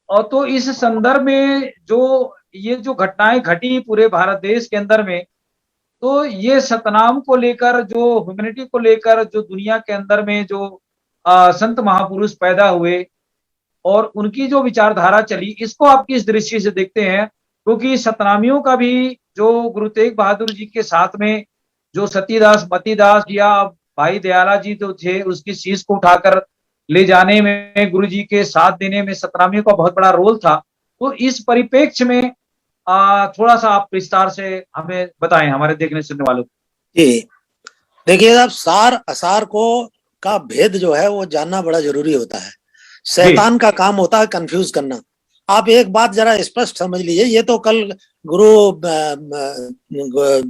और तो इस संदर्भ में जो ये जो घटनाएं घटी पूरे भारत देश के अंदर में, तो ये सतनाम को लेकर, जो ह्यूमैनिटी को लेकर जो दुनिया के अंदर में जो संत महापुरुष पैदा हुए और उनकी जो विचारधारा चली, इसको आप किस दृष्टि से देखते हैं? क्योंकि सतनामियों का भी जो गुरु तेग बहादुर जी के साथ में जो सतीदास मतीदास या भाई दयाला जी जो थे, उसकी शीश को उठाकर ले जाने में, गुरु जी के साथ देने में सतनामियों का बहुत बड़ा रोल था। तो इस परिप्रेक्ष्य में थोड़ा सा आप विस्तार से हमें बताएं, हमारे देखने सुनने वालों को। जी देखिए साहब, सार असार को का भेद जो है वो जानना बड़ा जरूरी होता है। शैतान का काम होता है कंफ्यूज करना। आप एक बात जरा स्पष्ट समझ लीजिए, ये तो कल गुरु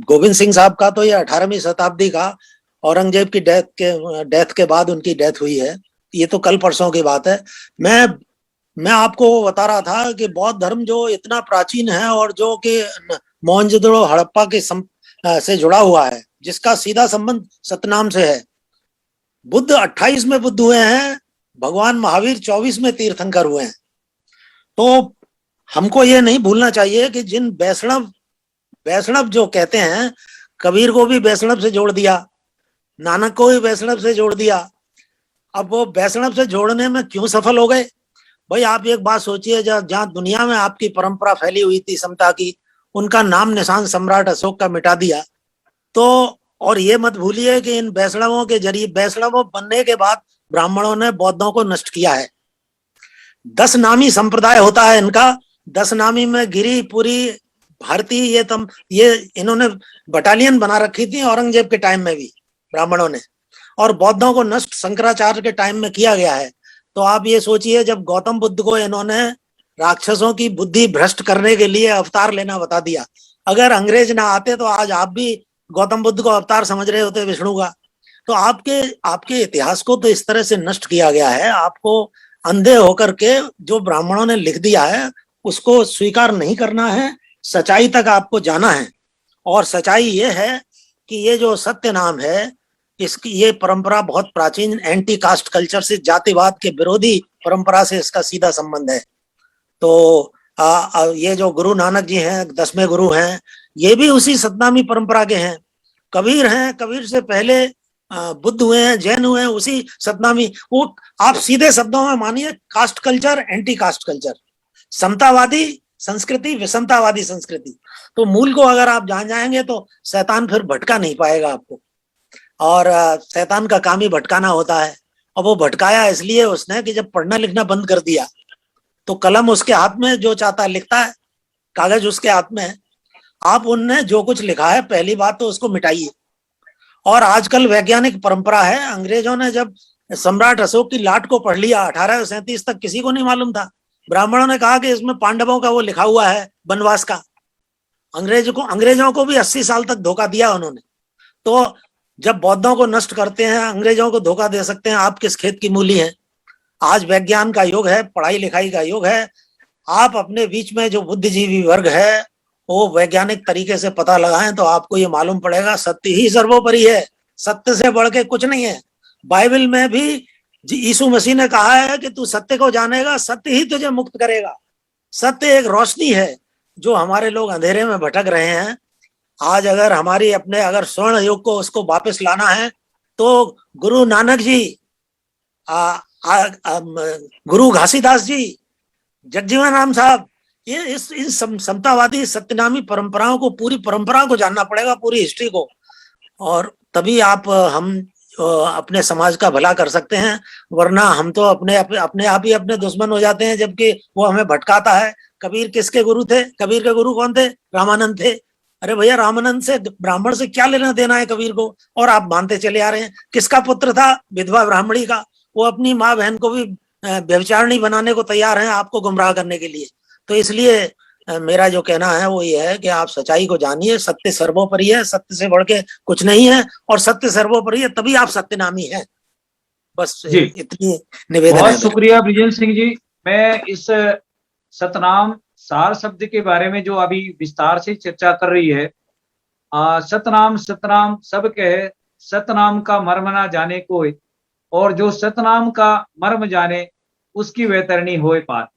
गोविंद सिंह साहब का तो ये 18वीं शताब्दी का औरंगजेब की डेथ के बाद उनकी डेथ हुई है, ये तो कल परसों की बात है। मैं आपको बता रहा था कि बौद्ध धर्म जो इतना प्राचीन है और जो कि मोहनजोदड़ो हड़प्पा के से जुड़ा हुआ है, जिसका सीधा संबंध सतनाम से है। बुद्ध 28 में बुद्ध हुए हैं, भगवान महावीर 24 में तीर्थंकर हुए हैं। तो हमको ये नहीं भूलना चाहिए कि जिन वैष्णव जो कहते हैं, कबीर को भी वैष्णव से जोड़ दिया, नानक को भी वैष्णव से जोड़ दिया। अब वो वैष्णव से जोड़ने में क्यों सफल हो गए? भाई आप एक बात सोचिए, जहाँ दुनिया में आपकी परंपरा फैली हुई थी समता की, उनका नाम निशान सम्राट अशोक का मिटा दिया। तो और ये मत भूलिए कि इन वैष्णवों के जरिए, वैष्णव बनने के बाद ब्राह्मणों ने बौद्धों को नष्ट किया है। 10 नामी संप्रदाय होता है इनका। 10 नामी में गिरी, पुरी, भारतीय, ये इन्होंने बटालियन बना रखी थी औरंगजेब के टाइम में भी ब्राह्मणों ने, और बौद्धों को नष्ट शंकराचार्य के टाइम में किया गया है। तो आप ये सोचिए, जब गौतम बुद्ध को इन्होंने राक्षसों की बुद्धि भ्रष्ट करने के लिए अवतार लेना बता दिया, अगर अंग्रेज ना आते तो आज आप भी गौतम बुद्ध को अवतार समझ रहे होते विष्णु का। तो आपके इतिहास को तो इस तरह से नष्ट किया गया है। आपको अंधे होकर के जो ब्राह्मणों ने लिख दिया है उसको स्वीकार नहीं करना है, सच्चाई तक आपको जाना है। और सच्चाई ये है कि ये जो सत्य नाम है, इसकी ये परंपरा बहुत प्राचीन एंटी कास्ट कल्चर से, जातिवाद के विरोधी परंपरा से इसका सीधा संबंध है। तो ये जो गुरु नानक जी हैं, 10वें गुरु हैं, ये भी उसी सतनामी परंपरा के हैं। कबीर हैं, कबीर से पहले बुद्ध हुए हैं, जैन हुए हैं, उसी सतनामी। वो आप सीधे शब्दों में मानिए, caste culture, anti caste culture, समतावादी संस्कृति, विषमतावादी संस्कृति। तो मूल को अगर आप जान जाएंगे तो शैतान फिर भटका नहीं पाएगा आपको। और शैतान का काम ही भटकाना होता है। और वो भटकाया इसलिए उसने कि जब पढ़ना लिखना बंद कर दिया तो कलम उसके हाथ में, जो चाहता लिखता है, कागज उसके हाथ में है। आप उनने जो कुछ लिखा है, पहली बात तो उसको मिटाइए। और आजकल वैज्ञानिक परंपरा है, अंग्रेजों ने जब सम्राट अशोक की लाट को पढ़ लिया 1837 तक, किसी को नहीं मालूम था। ब्राह्मणों ने कहा कि इसमें पांडवों का वो लिखा हुआ है, वनवास का। अंग्रेजों को भी 80 साल तक धोखा दिया उन्होंने। तो जब बौद्धों को नष्ट करते हैं, अंग्रेजों को धोखा दे सकते हैं, आप किस खेत की मूली हैं? आज विज्ञान का युग है, पढ़ाई लिखाई का युग है। आप अपने बीच में जो बुद्धिजीवी वर्ग है वो वैज्ञानिक तरीके से पता लगाएं तो आपको ये मालूम पड़ेगा सत्य ही सर्वोपरि है, सत्य से बढ़ के कुछ नहीं है। बाइबल में भी यीशु मसीह ने कहा है कि तू सत्य को जानेगा, सत्य ही तुझे मुक्त करेगा। सत्य एक रोशनी है जो हमारे लोग अंधेरे में भटक रहे हैं। आज अगर हमारी अपने अगर स्वर्ण युग को उसको वापस लाना है तो गुरु नानक जी, गुरु घासीदास जी, जगजीवन राम साहब, ये इस समतावादी सत्यनामी परंपराओं को, पूरी परंपरा को जानना पड़ेगा, पूरी हिस्ट्री को, और तभी हम अपने समाज का भला कर सकते हैं। वरना हम तो अपने आप ही अपने दुश्मन हो जाते हैं, जबकि वो हमें भटकाता है। कबीर किसके गुरु थे? कबीर के गुरु कौन थे? रामानंद थे। अरे भैया, रामानंद से, ब्राह्मण से क्या लेना देना है कबीर को? और आप मानते चले आ रहे हैं। किसका पुत्र था? विधवा ब्राह्मणी का। वो अपनी माँ बहन को भी व्यभिचारिणी बनाने को तैयार हैं आपको गुमराह करने के लिए। तो इसलिए मेरा जो कहना है वो ये है कि आप सच्चाई को जानिए, सत्य सर्वोपरि है, सत्य से बढ़ के कुछ नहीं है, और सत्य सर्वोपरि है तभी आप सत्यनामी हैं। बस इतनी निवेदन है। बहुत शुक्रिया ब्रिजेंद्र सिंह जी। मैं इस सतनाम सार शब्द के बारे में जो अभी विस्तार से चर्चा कर रही है, सतनाम सतनाम सब कहे, सतनाम का मर्म ना जाने कोई, और जो सतनाम का मर्म जाने उसकी वैतरणी होए पार।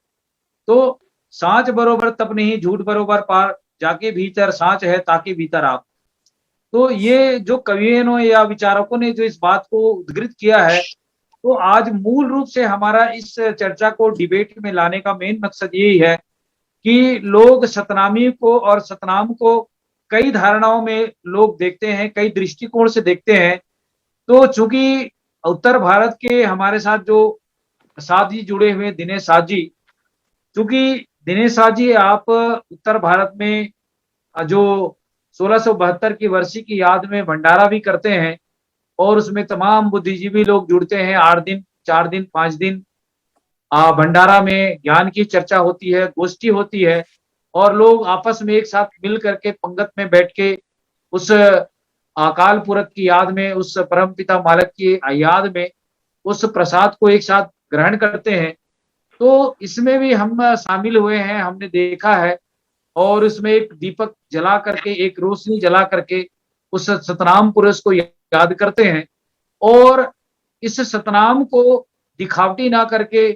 तो सांच बरोबर तप नहीं, झूठ बरोबर पार, जाके भीतर सांच है ताकि भीतर आप। तो ये जो कवियों या विचारकों ने जो इस बात को उद्धृत किया है, तो आज मूल रूप से हमारा इस चर्चा को डिबेट में लाने का मेन मकसद यही है कि लोग सतनामी को और सतनाम को कई धारणाओं में लोग देखते हैं, कई दृष्टिकोण से देखते हैं। तो चूंकि उत्तर भारत के हमारे साथ जो साथ ही जुड़े हुए दिनेश साथ जी, चूंकि दिनेश साथ जी आप उत्तर भारत में जो 1672 की वर्षी की याद में भंडारा भी करते हैं, और उसमें तमाम बुद्धिजीवी लोग जुड़ते हैं। 8 दिन, 4 दिन, 5 दिन भंडारा में ज्ञान की चर्चा होती है, गोष्ठी होती है, और लोग आपस में एक साथ मिल करके पंगत में बैठ के उस अकाल पुरख की याद में, उस परमपिता मालक की याद में उस प्रसाद को एक साथ ग्रहण करते हैं। तो इसमें भी हम शामिल हुए हैं, हमने देखा है, और उसमें एक दीपक जला करके, एक रोशनी जला करके उस सतनाम पुरुष को याद करते हैं। और इस सतनाम को दिखावटी ना करके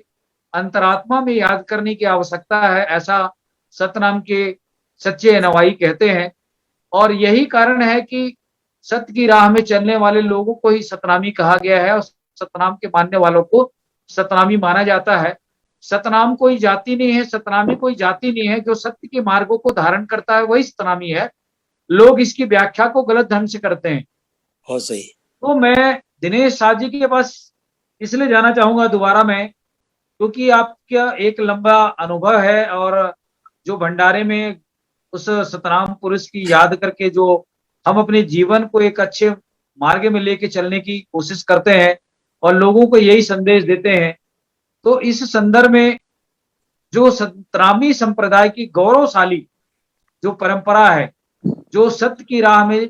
अंतरात्मा में याद करने की आवश्यकता है, ऐसा सतनाम के सच्चे अनुयायी कहते हैं। और यही कारण है कि सत्य की राह में चलने वाले लोगों को ही सतनामी कहा गया है, और सतनाम के मानने वालों को सतनामी माना जाता है। सतनाम कोई जाति नहीं है, सतनामी कोई जाति नहीं है। जो सत्य के मार्गों को धारण करता है वही सतनामी है। लोग इसकी व्याख्या को गलत ढंग से करते हैं। बहुत सही। तो मैं दिनेश साह जी के पास इसलिए जाना चाहूंगा दोबारा मैं, क्योंकि आपका एक लंबा अनुभव है, और जो भंडारे में उस सतनाम पुरुष की याद करके जो हम अपने जीवन को एक अच्छे मार्ग में लेके चलने की कोशिश करते हैं और लोगों को यही संदेश देते हैं। तो इस संदर्भ में जो सतनामी संप्रदाय की गौरवशाली जो परंपरा है, जो सत्य की राह में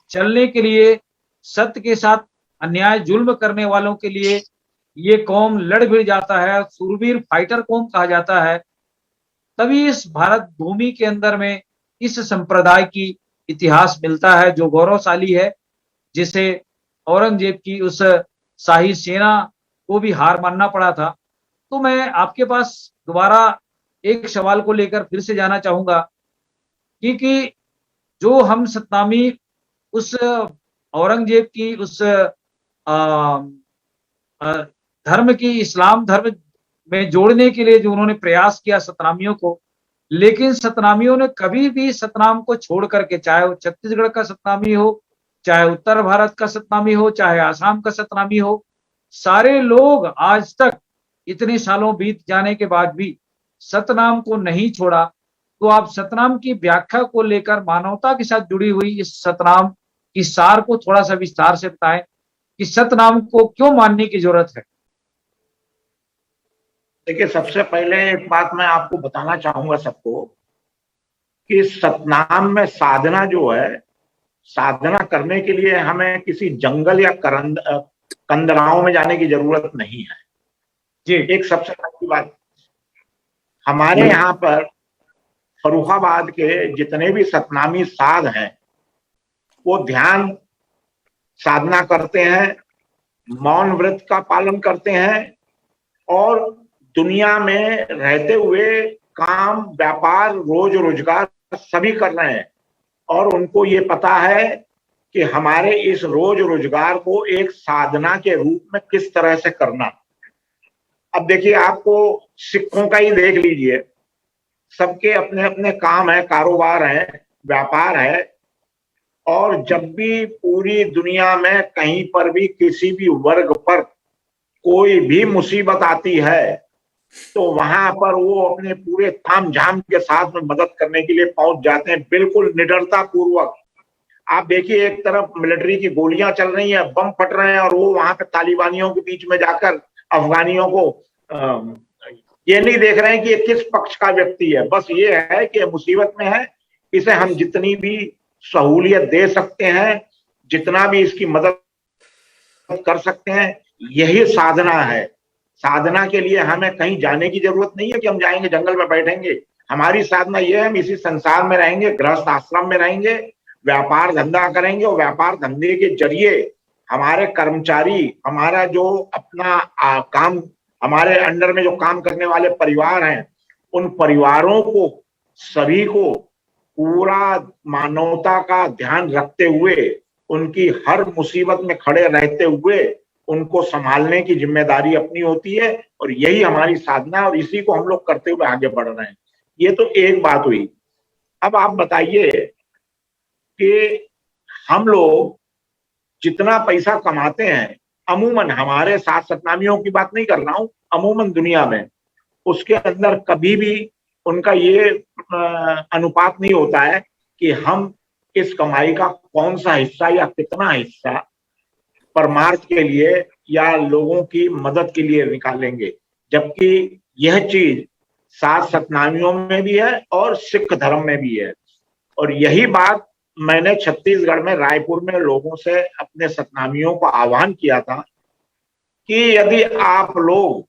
चलने के लिए, सत्य के साथ अन्याय जुल्म करने वालों के लिए ये कौम लड़ भिड़ जाता है, सूरवीर फाइटर कौम कहा जाता है, तभी इस भारत भूमि के अंदर में इस संप्रदाय की इतिहास मिलता है जो गौरवशाली है, जिसे औरंगजेब की उस शाही सेना को भी हार मानना पड़ा था। तो मैं आपके पास दोबारा एक सवाल को लेकर फिर से जाना चाहूंगा कि जो हम सतनामी उस औरंगजेब की उस धर्म की, इस्लाम धर्म में जोड़ने के लिए जो उन्होंने प्रयास किया सतनामियों को, लेकिन सतनामियों ने कभी भी सतनाम को छोड़ करके, चाहे वो छत्तीसगढ़ का सतनामी हो, चाहे उत्तर भारत का सतनामी हो, चाहे आसाम का सतनामी हो, सारे लोग आज तक इतने सालों बीत जाने के बाद भी सतनाम को नहीं छोड़ा। तो आप सतनाम की व्याख्या को लेकर मानवता के साथ जुड़ी हुई इस सतनाम की सार को थोड़ा सा विस्तार से बताएं कि सतनाम को क्यों मानने की जरूरत है। देखिए, सबसे पहले एक बात मैं आपको बताना चाहूंगा सबको कि सतनाम में साधना जो है, साधना करने के लिए हमें किसी जंगल या कंदराओं में जाने की जरूरत नहीं है जी। एक सबसे पहली बात, हमारे यहाँ पर फर्रुखाबाद के जितने भी सतनामी साध हैं वो ध्यान साधना करते हैं, मौन व्रत का पालन करते हैं और दुनिया में रहते हुए काम व्यापार रोज रोजगार सभी कर रहे हैं और उनको ये पता है कि हमारे इस रोज रोजगार को एक साधना के रूप में किस तरह से करना। अब देखिए, आपको सिखों का ही देख लीजिए, सबके अपने अपने काम है, कारोबार है, व्यापार है और जब भी पूरी दुनिया में कहीं पर भी किसी भी वर्ग पर कोई भी मुसीबत आती है तो वहां पर वो अपने पूरे ताम झाम के साथ में मदद करने के लिए पहुंच जाते हैं, बिल्कुल निडरता पूर्वक। आप देखिए, एक तरफ मिलिट्री की गोलियां चल रही हैं, बम फट रहे हैं और वो वहां पे तालिबानियों के बीच में जाकर अफगानियों को ये नहीं देख रहे हैं कि ये किस पक्ष का व्यक्ति है, बस ये है कि मुसीबत में है, इसे हम जितनी भी सहूलियत दे सकते हैं, जितना भी इसकी मदद कर सकते हैं, यही साधना है। साधना के लिए हमें कहीं जाने की जरूरत नहीं है कि हम जाएंगे जंगल में बैठेंगे। हमारी साधना ये है, हम इसी संसार में रहेंगे, गृहस्थ आश्रम में रहेंगे, व्यापार धंधा करेंगे और व्यापार धंधे के जरिए हमारे कर्मचारी, हमारा जो अपना काम, हमारे अंडर में जो काम करने वाले परिवार हैं, उन परिवारों को सभी को पूरा मानवता का ध्यान रखते हुए, उनकी हर मुसीबत में खड़े रहते हुए उनको संभालने की जिम्मेदारी अपनी होती है और यही हमारी साधना है और इसी को हम लोग करते हुए आगे बढ़ रहे हैं। ये तो एक बात हुई। अब आप बताइए कि हम लोग जितना पैसा कमाते हैं, अमूमन हमारे साथ सतनामियों की बात नहीं कर रहा हूं, अमूमन दुनिया में उसके अंदर कभी भी उनका ये अनुपात नहीं होता है कि हम इस कमाई का कौन सा हिस्सा या कितना हिस्सा परमार्थ के लिए या लोगों की मदद के लिए निकालेंगे, जबकि यह चीज सात सतनामियों में भी है और सिख धर्म में भी है। और यही बात मैंने छत्तीसगढ़ में रायपुर में लोगों से, अपने सतनामियों को आह्वान किया था कि यदि आप लोग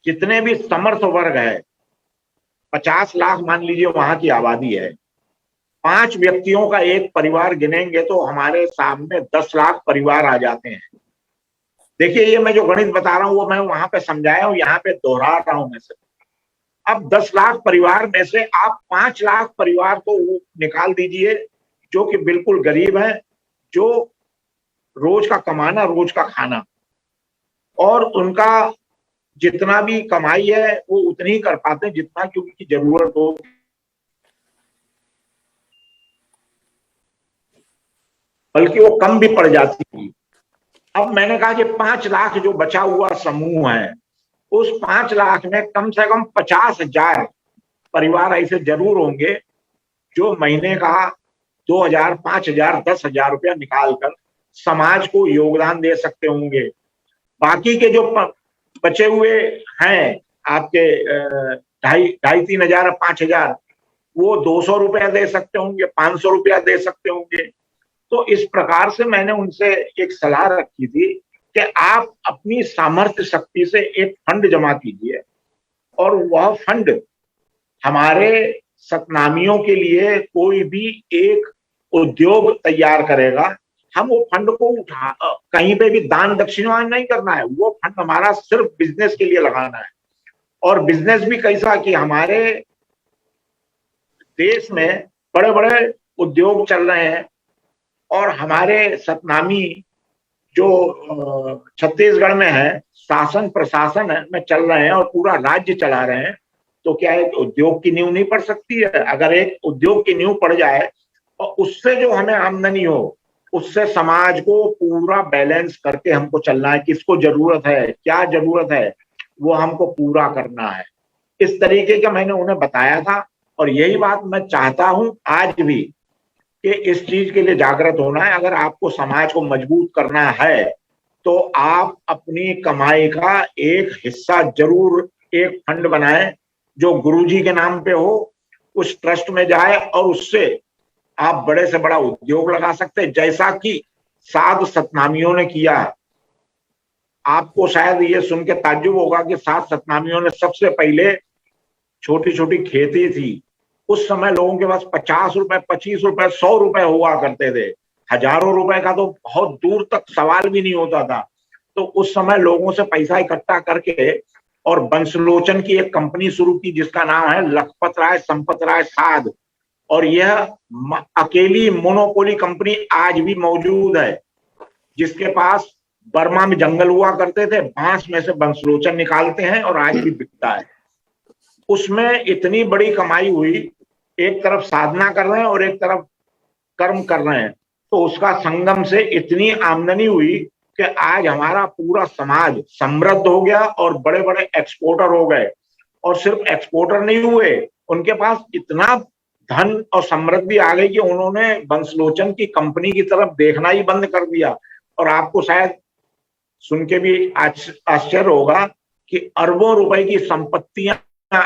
जितने भी समर्थ वर्ग है, 50 लाख मान लीजिए वहां की आबादी है, 5 व्यक्तियों का एक परिवार गिनेंगे तो हमारे सामने 10 लाख परिवार आ जाते हैं। देखिए, ये मैं जो गणित बता रहा हूं वो मैं वहां पे समझाया हूं, यहाँ पे दोहरा रहा हूं मैं से। अब 10 लाख परिवार में से आप 5 लाख परिवार को निकाल दीजिए जो कि बिल्कुल गरीब है, जो रोज का कमाना, रोज का खाना, और उनका जितना भी कमाई है वो उतनी ही कर पाते हैं जितना कि उनकी जरूरत हो, बल्कि वो कम भी पड़ जाती थी। अब मैंने कहा कि 5 लाख जो बचा हुआ समूह है, उस 5 लाख में कम से कम 50,000 परिवार ऐसे जरूर होंगे जो महीने का 2,000, 5,000, 10,000 रुपया निकालकर समाज को योगदान दे सकते होंगे। बाकी के जो बचे हुए हैं आपके 2,500, 3,000, 5,000, वो 200 रुपया दे सकते होंगे, 500 रुपया दे सकते होंगे। तो इस प्रकार से मैंने उनसे एक सलाह रखी थी कि आप अपनी सामर्थ्य शक्ति से एक फंड जमा कीजिए और वह फंड हमारे सतनामियों के लिए कोई भी एक उद्योग तैयार करेगा। हम वो फंड को उठा कहीं पे भी दान दक्षिणा नहीं करना है, वो फंड हमारा सिर्फ बिजनेस के लिए लगाना है। और बिजनेस भी कैसा कि हमारे देश में बड़े बड़े उद्योग चल रहे हैं और हमारे सतनामी जो छत्तीसगढ़ में है, शासन प्रशासन में चल रहे हैं और पूरा राज्य चला रहे हैं, तो क्या एक उद्योग की नींव नहीं पड़ सकती है? अगर एक उद्योग की नींव पड़ जाए और उससे जो हमें आमदनी हो, उससे समाज को पूरा बैलेंस करके हमको चलना है। किसको जरूरत है, क्या जरूरत है, वो हमको पूरा करना है। इस तरीके का मैंने उन्हें बताया था और यही बात मैं चाहता हूं आज भी कि इस चीज के लिए जागृत होना है। अगर आपको समाज को मजबूत करना है तो आप अपनी कमाई का एक हिस्सा जरूर एक फंड बनाएं जो गुरुजी के नाम पे हो, उस ट्रस्ट में जाए और उससे आप बड़े से बड़ा उद्योग लगा सकते हैं, जैसा कि साधु सतनामियों ने किया है। आपको शायद ये सुन के ताज्जुब होगा कि सात सतनामियों ने सबसे पहले छोटी छोटी खेती थी, उस समय लोगों के पास 50 रुपए, 25 रुपए, 100 रुपए हुआ करते थे। हजारों रुपए का तो बहुत दूर तक सवाल भी नहीं होता था। तो उस समय लोगों से पैसा इकट्ठा करके और बंसलोचन की एक कंपनी शुरू की जिसका नाम है लखपत राय संपत राय साध, और यह अकेली मोनोपोली कंपनी आज भी मौजूद है, जिसके पास बर्मा में जंगल हुआ करते थे, बांस में से बंसलोचन निकालते हैं और आज भी बिकता है। उसमें इतनी बड़ी कमाई हुई, एक तरफ साधना कर रहे हैं और एक तरफ कर्म कर रहे हैं, तो उसका संगम से इतनी आमदनी हुई कि आज हमारा पूरा समाज समृद्ध हो गया और बड़े बड़े एक्सपोर्टर हो गए। और सिर्फ एक्सपोर्टर नहीं हुए, उनके पास इतना धन और समृद्धि आ गई कि उन्होंने बंसलोचन की कंपनी की तरफ देखना ही बंद कर दिया। और आपको शायद सुन के भी आश्चर्य होगा कि अरबों रुपए की संपत्तियां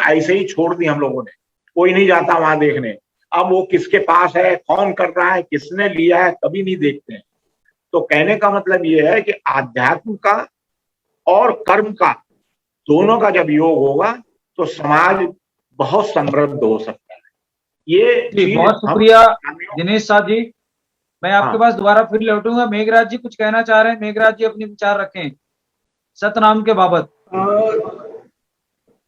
ऐसे ही छोड़ दी हम लोगों ने, कोई नहीं जाता वहां देखने। अब वो किसके पास है, कौन कर रहा है, किसने लिया है, कभी नहीं देखते हैं। तो कहने का मतलब ये है कि आध्यात्म का और कर्म का दोनों का जब योग होगा तो समाज बहुत समृद्ध हो सकता है। ये जी, बहुत शुक्रिया दिनेश साहब जी। मैं आपके पास दोबारा फिर लौटूंगा। मेघराज जी कुछ कहना चाह रहे हैं? मेघराज जी अपने विचार रखें सतनाम के बाबत।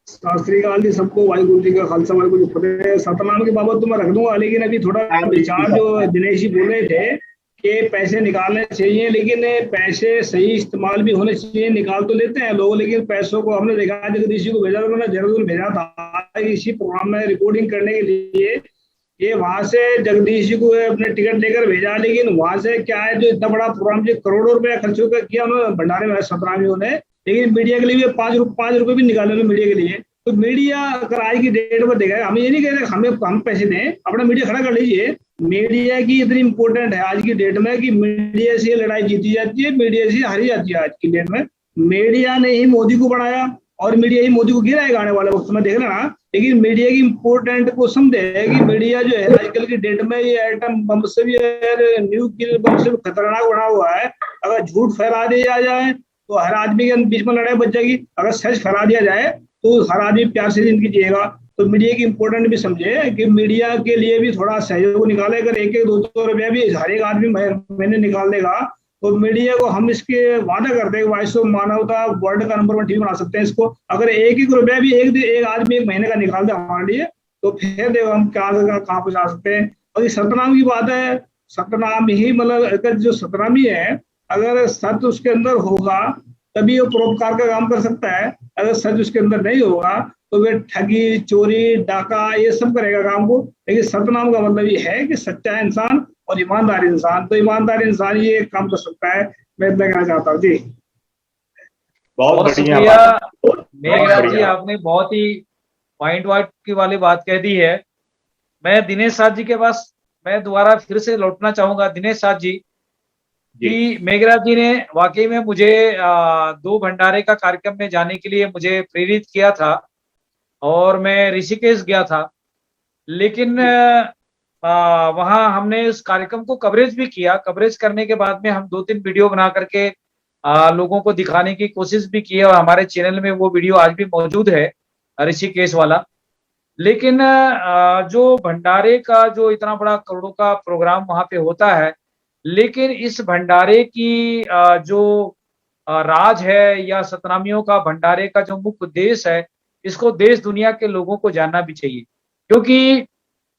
सत श्री अकाल जी सबको, वाहिगुरु जी का खालसा वाहिगुरु जी फतेह। सतनाम के बाबत तो मैं रख दूंगा, लेकिन अभी थोड़ा विचार जो दिनेश जी बोल रहे थे कि पैसे निकालने चाहिए, लेकिन पैसे सही इस्तेमाल भी होने चाहिए। निकाल तो लेते हैं लोग, लेकिन पैसों को हमने देखा जगदीश जी को भेजा, उन्होंने देहरादून भेजा था इसी प्रोग्राम में रिकॉर्डिंग करने के लिए। ये वहां से जगदीश जी को अपने टिकट लेकर भेजा, लेकिन वहां से क्या है, जो इतना बड़ा प्रोग्राम जो करोड़ों रुपया खर्च किया उन्होंने भंडारे में सतनामियों ने, लेकिन मीडिया के लिए भी 5 रुपए भी निकाले मीडिया के लिए। तो मीडिया अगर आज की डेट में देखा, हम ये नहीं कह रहे हम पैसे दें, अपना मीडिया खड़ा कर लीजिए। मीडिया की इतनी इंपॉर्टेंट है आज की डेट में कि मीडिया से लड़ाई जीती जाती है, मीडिया से हारी जाती है आज की डेट में। मीडिया ने ही मोदी को बढ़ाया और मीडिया ही मोदी को गिराएगा आने वाले वक्त में, देख लेना। लेकिन मीडिया की इंपॉर्टेंट को समझे कि मीडिया जो है आजकल की डेट में ये एटम बम से भी, न्यूक्लियर बम से भी खतरनाक बना हुआ है। अगर झूठ फैला दिया जाए तो हर आदमी के बीच में लड़ाई बच जाएगी, अगर सच फैला दिया जाए तो हर आदमी प्यार से जिंदगी जिएगा। तो मीडिया की इंपॉर्टेंट भी समझे कि मीडिया के लिए भी थोड़ा सहयोग निकाले। अगर 1-2 रुपया भी हर एक आदमी महीने निकाल देगा तो मीडिया को हम इसके वादा करते हैं, वॉइस ऑफ मानवता वर्ल्ड का नंबर 1 टीवी बना सकते हैं इसको। अगर 1 रुपया भी एक आदमी 1 महीने का निकाल दे हमारे लिए, तो फिर देखो हम कहाँ पे जा सकते हैं। और ये सतनाम की बात है, सतनाम ही मतलब अगर जो सतनामी है, अगर सत्य उसके अंदर होगा तभी वो परोपकार का काम कर सकता है। अगर सच उसके अंदर नहीं होगा तो वे ठगी, चोरी, डाका ये सब करेगा काम को। लेकिन सतनाम का मतलब ये है कि सच्चा इंसान और ईमानदार इंसान, तो ईमानदार इंसान ये काम कर सकता है। मैं इतना कहना चाहता हूँ जी। बहुत शुक्रिया मेघराज जी, आपने बहुत ही पॉइंट की वाली बात कह दी है। मैं दिनेश साहब जी के पास मैं दोबारा फिर से लौटना चाहूंगा। दिनेश साहब जी कि मेघराज जी ने वाकई में मुझे 2 भंडारे का कार्यक्रम में जाने के लिए मुझे प्रेरित किया था और मैं ऋषिकेश गया था। लेकिन वहां हमने उस कार्यक्रम को कवरेज भी किया। कवरेज करने के बाद में हम 2-3 वीडियो बना करके लोगों को दिखाने की कोशिश भी की है और हमारे चैनल में वो वीडियो आज भी मौजूद है, ऋषिकेश वाला। लेकिन जो भंडारे का जो इतना बड़ा करोड़ों का प्रोग्राम वहां पे होता है, लेकिन इस भंडारे की जो राज है या सतनामियों का भंडारे का जो मुख्य उद्देश्य है, इसको देश दुनिया के लोगों को जानना भी चाहिए। क्योंकि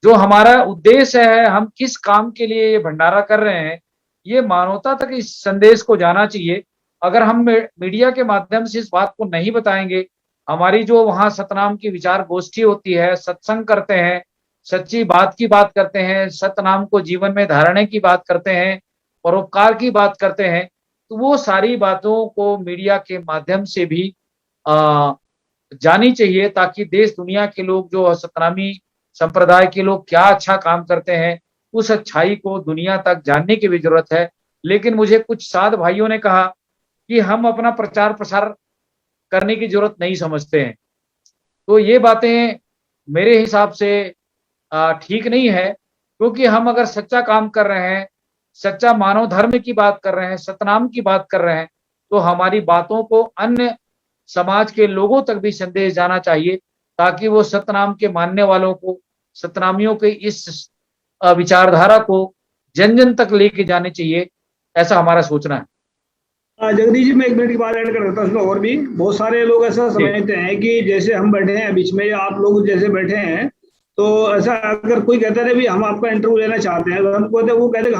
जो हमारा उद्देश्य है, हम किस काम के लिए ये भंडारा कर रहे हैं, ये मानवता तक इस संदेश को जाना चाहिए। अगर हम मीडिया के माध्यम से इस बात को नहीं बताएंगे, हमारी जो वहाँ सतनाम की विचार गोष्ठी होती है, सत्संग करते हैं, सच्ची बात की बात करते हैं, सतनाम को जीवन में धारणे की बात करते हैं, परोपकार की बात करते हैं, तो वो सारी बातों को मीडिया के माध्यम से भी जानी चाहिए, ताकि देश दुनिया के लोग, जो सतनामी संप्रदाय के लोग क्या अच्छा काम करते हैं, उस अच्छाई को दुनिया तक जानने की भी जरूरत है। लेकिन मुझे कुछ साध भाइयों ने कहा कि हम अपना प्रचार प्रसार करने की जरूरत नहीं समझते हैं। तो ये बातें मेरे हिसाब से ठीक नहीं है। क्योंकि हम अगर सच्चा काम कर रहे हैं, सच्चा मानव धर्म की बात कर रहे हैं, सतनाम की बात कर रहे हैं, तो हमारी बातों को अन्य समाज के लोगों तक भी संदेश जाना चाहिए, ताकि वो सतनाम के मानने वालों को, सतनामियों के इस विचारधारा को जन जन तक लेके जाने चाहिए, ऐसा हमारा सोचना है। जगदीश जी, मैं 1 मिनट की बात ऐड कर देता हूँ उसमें। और भी बहुत सारे लोग ऐसा समझते हैं कि जैसे हम बैठे हैं बीच में, या आप लोग जैसे बैठे हैं, तो ऐसा अगर कोई कहता है भी हम आपका इंटरव्यू लेना चाहते हैं, तो हम कहते हैं, वो कहते हैं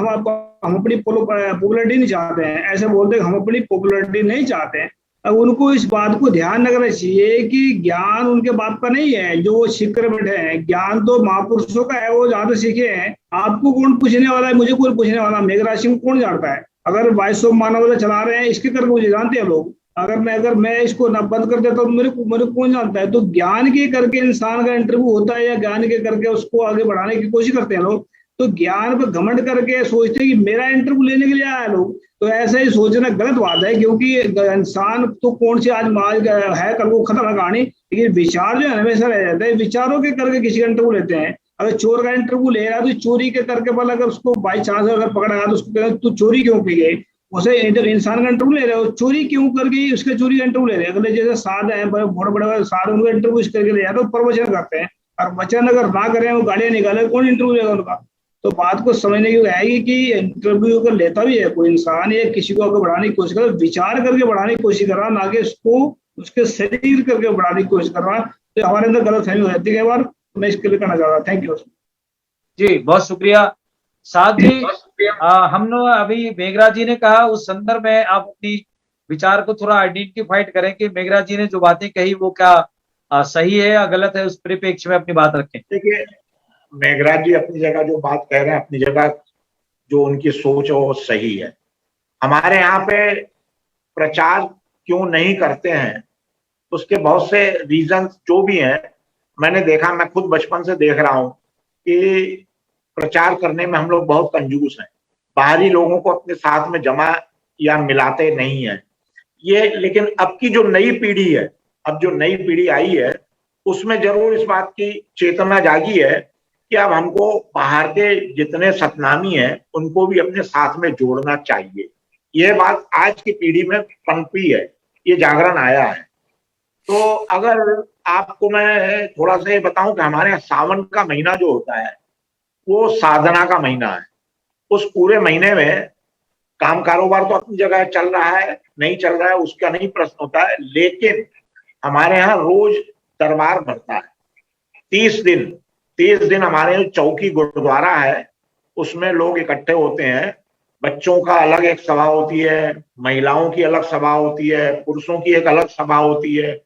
हम अपनी पॉपुलरिटी नहीं चाहते हैं, ऐसे बोलते हैं हम अपनी पॉपुलरिटी नहीं चाहते हैं। अब उनको इस बात को ध्यान रखना चाहिए कि ज्ञान उनके बाप का नहीं है जो वो सीख कर बैठे हैं, ज्ञान तो महापुरुषों का है, वो जहाँ से सीखे हैं। आपको कौन पूछने वाला है, मुझे कौन पूछने वाला, मेघराज सिंह कौन जानता है? अगर वॉइस ऑफ मानवता चला रहे हैं इसके करके मुझे जानते हैं लोग। अगर मैं इसको ना बंद कर देता तो मेरे कौन जानता है? तो ज्ञान के करके इंसान का इंटरव्यू होता है, या ज्ञान के करके उसको आगे बढ़ाने की कोशिश करते हैं लोग। तो ज्ञान पर घमंड करके सोचते हैं कि मेरा इंटरव्यू लेने के लिए आया लोग, तो ऐसा ही सोचना गलत बात है। क्योंकि इंसान तो कौन से आज है, कल को खत्म है कहानी, लेकिन विचार जो है हमेशा रह जाता है। विचारों के करके किसी का इंटरव्यू लेते हैं। अगर चोर का इंटरव्यू ले रहा है तो चोरी के करके, पहले अगर उसको बाई चांस अगर पकड़ा गया तो उसको कहते तू चोरी क्यों की गई, उसे इंसान का इंटरव्यू ले रहे हो, चोरी क्यों कर गई उसके चोरी का इंटरव्यू ले रहे हैं। अगले जैसे साध है, बड़े बड़े साध, उनका इंटरव्यू इस करके ले जाते हैं, प्रवचन करते हैं। और वचन अगर ना करें, वो गाड़ियां निकाले, कौन इंटरव्यू लेगा उनका? तो बात को समझने की आएगी कि इंटरव्यू अगर लेता भी है कोई इंसान, या किसी को अगर बढ़ाने की कोशिश कर, विचार करके बढ़ाने की कोशिश कर रहा, ना कि उसको उसके शरीर करके बढ़ाने की कोशिश कर रहा, तो हमारे अंदर गलत फहमी हो जाती है। कई बार मैं इसके लिए कहना चाह रहा। थैंक यू जी, बहुत शुक्रिया साथ जी। हमने अभी मेघराज जी ने कहा, उस संदर्भ में आप अपनी विचार को थोड़ा आइडेंटिफाइड करें कि मेघराज जी ने जो बातें कही वो क्या सही है या गलत है, उस परिप्रेक्ष्य में अपनी बात रखें। देखिए, मेघराज जी अपनी जगह जो बात कह रहे हैं, अपनी जगह जो उनकी सोच है वो सही है। हमारे यहाँ पे प्रचार क्यों नहीं करते हैं, उसके बहुत से रीजन जो भी हैं, मैंने देखा, मैं खुद बचपन से देख रहा हूँ कि प्रचार करने में हम लोग बहुत कंजूस हैं, बाहरी लोगों को अपने साथ में जमा या मिलाते नहीं है ये। लेकिन अब की जो नई पीढ़ी है, अब जो नई पीढ़ी आई है, उसमें जरूर इस बात की चेतना जागी है कि अब हमको बाहर के जितने सतनामी हैं उनको भी अपने साथ में जोड़ना चाहिए। ये बात आज की पीढ़ी में पनपी है, ये जागरण आया है। तो अगर आपको मैं थोड़ा सा ये बताऊं कि हमारे यहाँ सावन का महीना जो होता है वो साधना का महीना है। उस पूरे महीने में काम कारोबार तो अपनी जगह चल रहा है, नहीं चल रहा है उसका नहीं प्रश्न होता है, लेकिन हमारे यहाँ रोज दरबार भरता है 30 दिन हमारे यहाँ चौकी गुरुद्वारा है, उसमें लोग इकट्ठे होते हैं। बच्चों का अलग एक सभा होती है, महिलाओं की अलग सभा होती है, पुरुषों की एक अलग सभा होती है,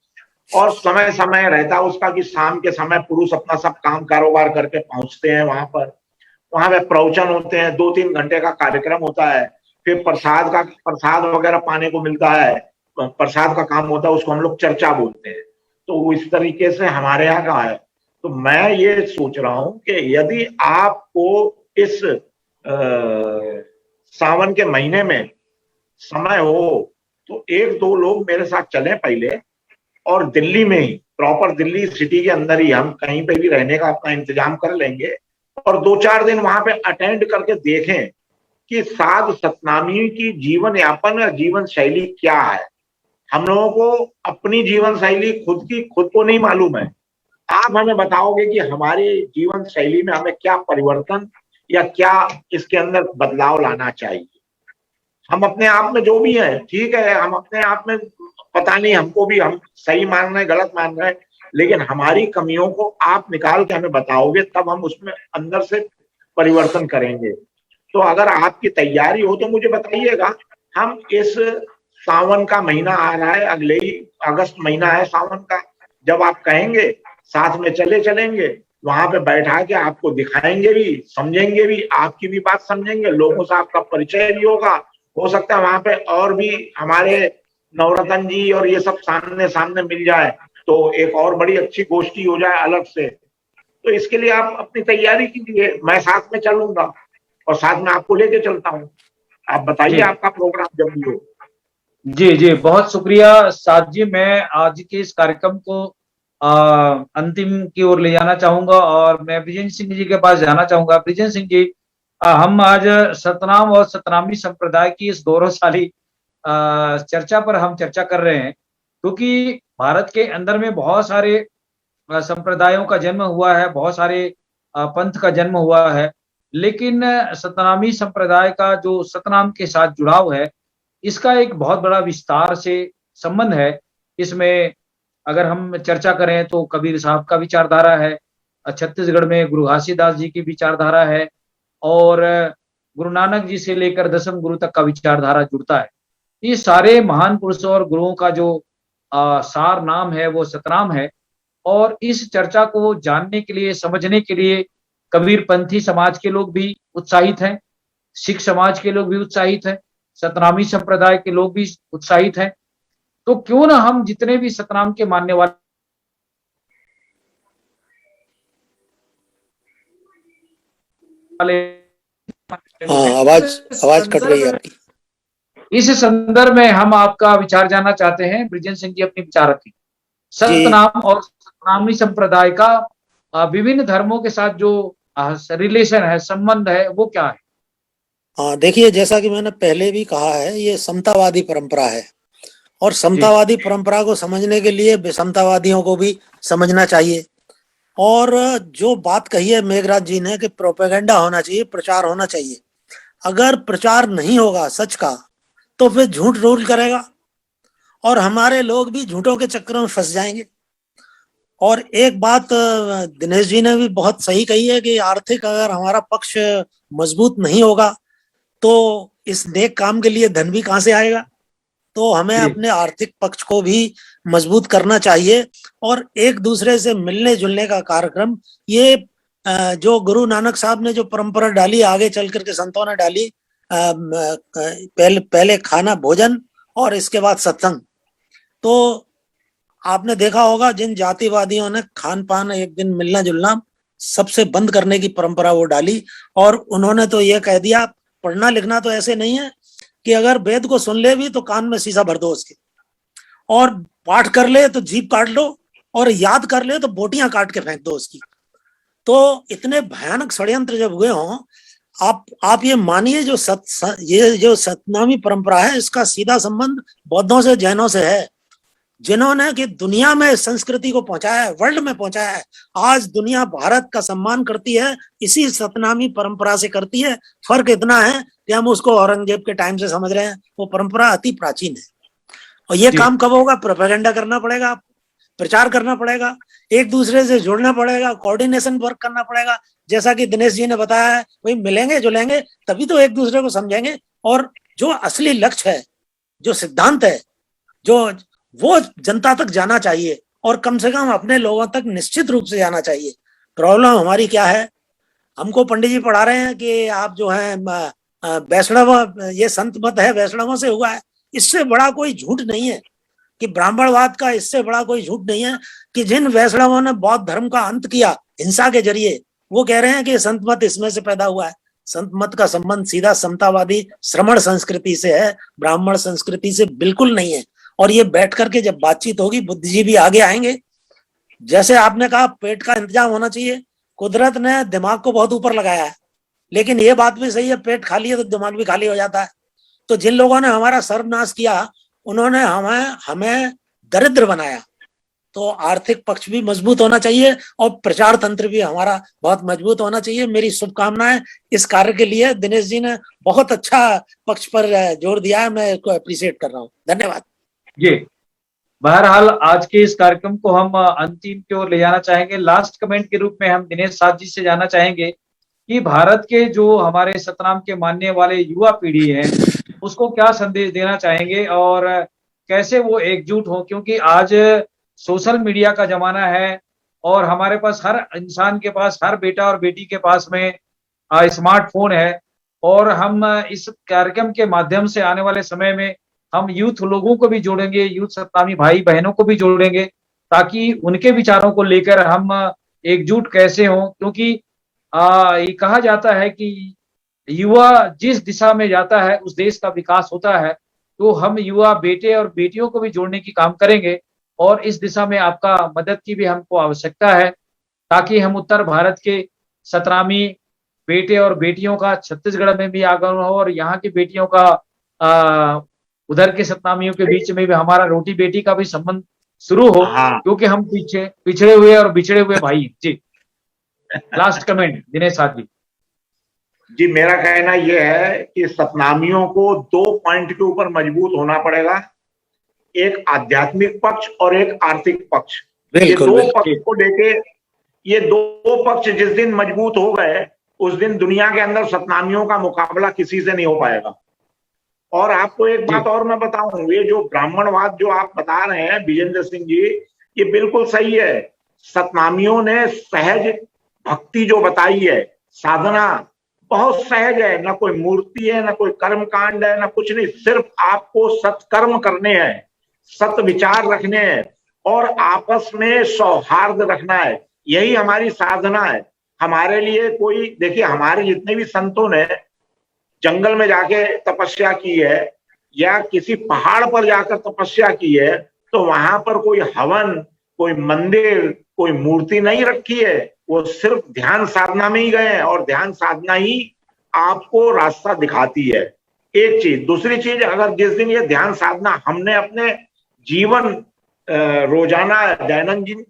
और समय समय रहता है उसका कि शाम के समय पुरुष अपना सब काम कारोबार करके पहुंचते हैं वहां पे प्रवचन होते हैं, 2-3 घंटे का कार्यक्रम होता है। फिर प्रसाद वगैरह पाने को मिलता है, प्रसाद का काम होता है, उसको हम लोग चर्चा बोलते हैं। तो वो इस तरीके से हमारे यहाँ का है। तो मैं ये सोच रहा हूं कि यदि आपको इस सावन के महीने में समय हो तो 1-2 लोग मेरे साथ चलें पहले, और दिल्ली में ही, प्रॉपर दिल्ली सिटी के अंदर ही हम कहीं पे भी रहने का अपना इंतजाम कर लेंगे, और 2-4 दिन वहां पे अटेंड करके देखें कि साध सतनामी की जीवन यापन और जीवन शैली क्या है। हम लोगों को अपनी जीवन शैली खुद को नहीं मालूम है। आप हमें बताओगे कि हमारी जीवन शैली में हमें क्या परिवर्तन या क्या इसके अंदर बदलाव लाना चाहिए। हम अपने आप में जो भी है ठीक है, हम अपने आप में पता नहीं, हमको भी हम सही मान रहे हैं गलत मान रहे हैं, लेकिन हमारी कमियों को आप निकाल के हमें बताओगे, तब हम उसमें अंदर से परिवर्तन करेंगे। तो अगर आपकी तैयारी हो तो मुझे बताइएगा। हम इस सावन का महीना आ रहा है, अगले ही अगस्त महीना है सावन का, जब आप कहेंगे साथ में चलेंगे, वहां पे बैठा के आपको दिखाएंगे भी, समझेंगे भी, आपकी भी बात समझेंगे, लोगों से आपका परिचय भी होगा। हो सकता है वहां पे और भी हमारे नवरत्न जी और ये सब सामने मिल जाए, तो एक और बड़ी अच्छी गोष्ठी हो जाए अलग से। तो इसके लिए आप अपनी तैयारी कीजिए, मैं साथ में चलूंगा और साथ में आपको लेके चलता हूँ। आप बताइए आपका प्रोग्राम जब भी हो। जी, बहुत शुक्रिया साथ जी। मैं आज के इस कार्यक्रम को अंतिम की ओर ले जाना चाहूंगा और मैं ब्रिजेंद्र सिंह जी के पास जाना चाहूंगा। ब्रिजेंद्र सिंह जी, हम आज सतनाम और सतनामी संप्रदाय की इस गौरवशाली चर्चा पर हम चर्चा कर रहे हैं, क्योंकि भारत के अंदर में बहुत सारे संप्रदायों का जन्म हुआ है, बहुत सारे पंथ का जन्म हुआ है, लेकिन सतनामी संप्रदाय का जो सतनाम के साथ जुड़ाव है, इसका एक बहुत बड़ा विस्तार से संबंध है। इसमें अगर हम चर्चा करें तो कबीर साहब का विचारधारा है, छत्तीसगढ़ में गुरु घासीदास जी की विचारधारा है, और गुरु नानक जी से लेकर दसम गुरु तक का विचारधारा जुड़ता है। ये सारे महान पुरुषों और गुरुओं का जो सार नाम है वो सतनाम है। और इस चर्चा को जानने के लिए, समझने के लिए कबीरपंथी समाज के लोग भी उत्साहित हैं, सिख समाज के लोग भी उत्साहित हैं, सतनामी संप्रदाय के लोग भी उत्साहित हैं। तो क्यों ना हम जितने भी सतनाम के मानने वाले आवाज कट रही है आपकी। इस संदर्भ में हम आपका विचार जानना चाहते हैं। ब्रिजेंद्र सिंह जी अपने विचार रखें। सतनाम और सतनामी संप्रदाय का विभिन्न धर्मों के साथ जो रिलेशन है, संबंध है, वो क्या है? हाँ, देखिए, जैसा कि मैंने पहले भी कहा है, ये समतावादी परंपरा है और समतावादी परंपरा को समझने के लिए विषमतावादियों को भी समझना चाहिए। और जो बात कही है मेघराज जी ने कि प्रोपेगेंडा होना चाहिए, प्रचार होना चाहिए, अगर प्रचार नहीं होगा सच का तो फिर झूठ रूल करेगा और हमारे लोग भी झूठों के चक्कर में फंस जाएंगे। और एक बात दिनेश जी ने भी बहुत सही कही है कि आर्थिक अगर हमारा पक्ष मजबूत नहीं होगा तो इस नेक काम के लिए धन भी कहां से आएगा। तो हमें अपने आर्थिक पक्ष को भी मजबूत करना चाहिए और एक दूसरे से मिलने जुलने का कार्यक्रम, ये जो गुरु नानक साहब ने जो परंपरा डाली, आगे चल करके संतों ने डाली, पहले खाना भोजन और इसके बाद सत्संग। तो आपने देखा होगा जिन जातिवादियों ने खान पान, एक दिन मिलना जुलना सबसे बंद करने की परंपरा वो डाली, और उन्होंने तो ये कह दिया पढ़ना लिखना तो ऐसे नहीं है कि अगर वेद को सुन ले भी तो कान में शीशा भर दो उसके, और पाठ कर ले तो जीभ काट लो, और याद कर ले तो बोटियां काट के फेंक दो उसकी। तो इतने भयानक षड्यंत्र जब हुए हों, आप ये मानिए ये जो सतनामी परंपरा है, इसका सीधा संबंध बौद्धों से, जैनों से है, जिन्होंने कि दुनिया में संस्कृति को पहुंचाया है, वर्ल्ड में पहुंचाया है। आज दुनिया भारत का सम्मान करती है इसी सतनामी परंपरा से करती है। फर्क इतना है कि हम उसको औरंगजेब के टाइम से समझ रहे हैं, वो परंपरा अति प्राचीन है। और ये काम कब होगा? प्रोपेगेंडा करना पड़ेगा, प्रचार करना पड़ेगा, एक दूसरे से जुड़ना पड़ेगा, कोऑर्डिनेशन वर्क करना पड़ेगा। जैसा कि दिनेश जी ने बताया है, वही मिलेंगे जुलेंगे तभी तो एक दूसरे को समझेंगे। और जो असली लक्ष्य है, जो सिद्धांत है, जो वो जनता तक जाना चाहिए और कम से कम अपने लोगों तक निश्चित रूप से जाना चाहिए। प्रॉब्लम हमारी क्या है? हमको पंडित जी पढ़ा रहे हैं कि आप जो है वैष्णव, ये संत मत है, वैष्णवों से हुआ है। इससे बड़ा कोई झूठ नहीं है कि ब्राह्मणवाद का, इससे बड़ा कोई झूठ नहीं है कि जिन वैष्णवों ने बौद्ध धर्म का अंत किया हिंसा के जरिए, वो कह रहे हैं कि संत मत इसमें से पैदा हुआ है। संत मत का संबंध सीधा समतावादी श्रमण संस्कृति से है, ब्राह्मण संस्कृति से बिल्कुल नहीं है। और ये बैठ करके जब बातचीत होगी, बुद्धिजीवी आगे आएंगे। जैसे आपने कहा पेट का इंतजाम होना चाहिए, कुदरत ने दिमाग को बहुत ऊपर लगाया है, लेकिन ये बात भी सही है, पेट खाली है तो दिमाग भी खाली हो जाता है। तो जिन लोगों ने हमारा सर्वनाश किया, उन्होंने हमें दरिद्र बनाया। तो आर्थिक पक्ष भी मजबूत होना चाहिए और प्रचार तंत्र भी हमारा बहुत मजबूत होना चाहिए। मेरी शुभकामनाएं इस कार्य के लिए। दिनेश जी ने बहुत अच्छा पक्ष पर जोर दिया है, मैं इसको अप्रिशिएट कर रहा हूँ। धन्यवाद जी। बहरहाल आज के इस कार्यक्रम को हम अंतिम की ओर ले जाना चाहेंगे। लास्ट कमेंट के रूप में हम दिनेश साहब जी से जानना चाहेंगे कि भारत के जो हमारे सतनाम के मानने वाले युवा पीढ़ी है, उसको क्या संदेश देना चाहेंगे और कैसे वो एकजुट हो, क्योंकि आज सोशल मीडिया का जमाना है और हमारे पास, हर इंसान के पास, हर बेटा और बेटी के पास में स्मार्टफोन है। और हम इस कार्यक्रम के माध्यम से आने वाले समय में हम यूथ लोगों को भी जोड़ेंगे, यूथ सतनामी भाई बहनों को भी जोड़ेंगे, ताकि उनके विचारों को लेकर हम एकजुट कैसे हों। क्योंकि ये कहा जाता है कि युवा जिस दिशा में जाता है उस देश का विकास होता है। तो हम युवा बेटे और बेटियों को भी जोड़ने की काम करेंगे और इस दिशा में आपका मदद की भी हमको आवश्यकता है, ताकि हम उत्तर भारत के सतनामी बेटे और बेटियों का छत्तीसगढ़ में भी आगमन हो और यहाँ की बेटियों का उधर के सतनामियों के बीच में भी हमारा रोटी बेटी का भी संबंध शुरू हो, क्योंकि हम पिछड़े हुए और बिछड़े हुए भाई। जी, लास्ट कमेंट दिनेश साहब जी। जी, मेरा कहना यह है कि सतनामियों को 2 पॉइंट के ऊपर मजबूत होना पड़ेगा, एक आध्यात्मिक पक्ष और एक आर्थिक पक्ष। ये 2 पक्ष को लेके, ये 2 पक्ष जिस दिन मजबूत हो गए उस दिन दुनिया के अंदर सतनामियों का मुकाबला किसी से नहीं हो पाएगा। और आपको एक बात और मैं बताऊं, ये जो ब्राह्मणवाद जो आप बता रहे हैं विजेंद्र सिंह जी, ये बिल्कुल सही है। सतनामियों ने सहज भक्ति जो बताई है, साधना बहुत सहज है, ना कोई मूर्ति है, ना कोई कर्म कांड है, ना कुछ नहीं, सिर्फ आपको सत्कर्म करने हैं, सत विचार रखने हैं और आपस में सौहार्द रखना है। यही हमारी साधना है। हमारे लिए कोई, देखिए हमारे जितने भी संतों ने जंगल में जाके तपस्या की है या किसी पहाड़ पर जाकर तपस्या की है, तो वहां पर कोई हवन, कोई मंदिर, कोई मूर्ति नहीं रखी है, वो सिर्फ ध्यान साधना में ही गए हैं और ध्यान साधना ही आपको रास्ता दिखाती है। एक चीज। दूसरी चीज, अगर जिस दिन ये ध्यान साधना हमने अपने जीवन रोजाना दैनंदिन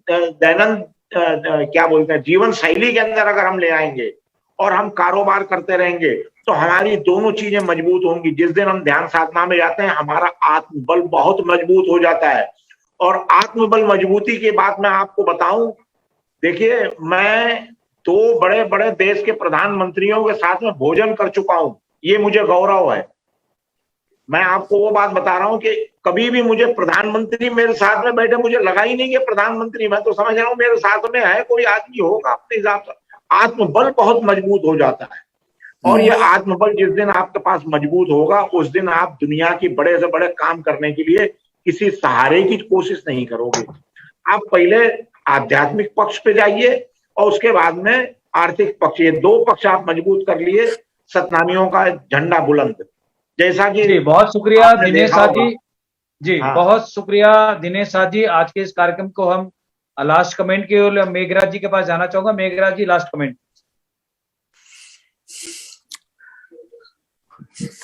क्या बोलते हैं, जीवन शैली के अंदर अगर हम ले आएंगे और हम कारोबार करते रहेंगे तो हमारी दोनों चीजें मजबूत होंगी। जिस दिन हम ध्यान साधना में जाते हैं हमारा आत्मबल बहुत मजबूत हो जाता है। और आत्मबल मजबूती की बात मैं आपको बताऊं, देखिए मैं 2 बड़े बड़े देश के प्रधानमंत्रियों के साथ में भोजन कर चुका हूं, ये मुझे गौरव है। मैं आपको वो बात बता रहा हूं कि कभी भी मुझे प्रधानमंत्री मेरे साथ में बैठे मुझे लगा ही नहीं कि प्रधानमंत्री, मैं तो समझ रहा हूं मेरे साथ में है कोई आदमी होगा अपने हिसाब से। आत्मबल बहुत मजबूत हो जाता है और ये आत्मबल जिस दिन आपके पास मजबूत होगा उस दिन आप दुनिया की बड़े से बड़े काम करने के लिए किसी सहारे की कोशिश नहीं करोगे। आप पहले आध्यात्मिक पक्ष पे जाइए और उसके बाद में आर्थिक पक्ष, ये 2 पक्ष आप मजबूत कर लिए, सतनामियों का झंडा बुलंद। जैसा कि जी, बहुत शुक्रिया दिनेश साहब जी। जी हाँ। बहुत शुक्रिया दिनेश साहब जी। आज के इस कार्यक्रम को हम लास्ट कमेंट के लिए मेघराज जी के पास जाना चाहूंगा। मेघराज जी, लास्ट कमेंट।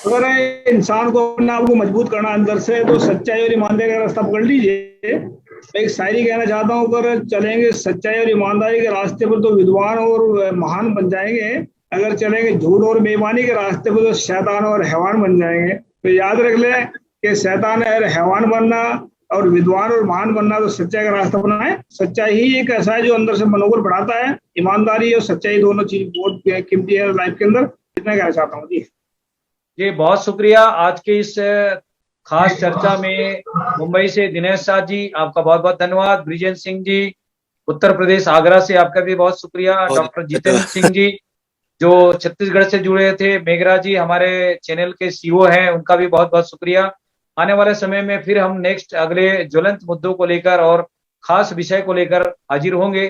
अगर इंसान को अपने आप को मजबूत करना अंदर से, तो सच्चाई और ईमानदारी का रास्ता पकड़ लीजिए। मैं एक शायरी कहना चाहता हूँ, अगर चलेंगे सच्चाई और ईमानदारी के रास्ते पर तो विद्वान और महान बन जाएंगे, अगर चलेंगे झूठ और बेईमानी के रास्ते पर तो शैतान और हैवान बन जाएंगे। तो याद रख लें कि शैतान और हैवान बनना और विद्वान और महान बनना तो सच्चाई का रास्ता बनाए। सच्चाई ही एक ऐसा है जो अंदर से मनोबल बढ़ाता है। ईमानदारी और सच्चाई दोनों चीज बहुत कीमती है लाइफ के अंदर। इतना कहना चाहता हूँ जी। बहुत शुक्रिया। आज के इस खास चर्चा में मुंबई से दिनेश साहब जी, आपका बहुत बहुत धन्यवाद। ब्रिजेंद्र सिंह जी, उत्तर प्रदेश आगरा से, आपका भी बहुत शुक्रिया। डॉक्टर जितेंद्र सिंह जी जो छत्तीसगढ़ से जुड़े थे। मेघराज जी हमारे चैनल के सीईओ हैं, उनका भी बहुत बहुत शुक्रिया। आने वाले समय में फिर हम नेक्स्ट अगले ज्वलंत मुद्दों को लेकर और खास विषय को लेकर हाजिर होंगे।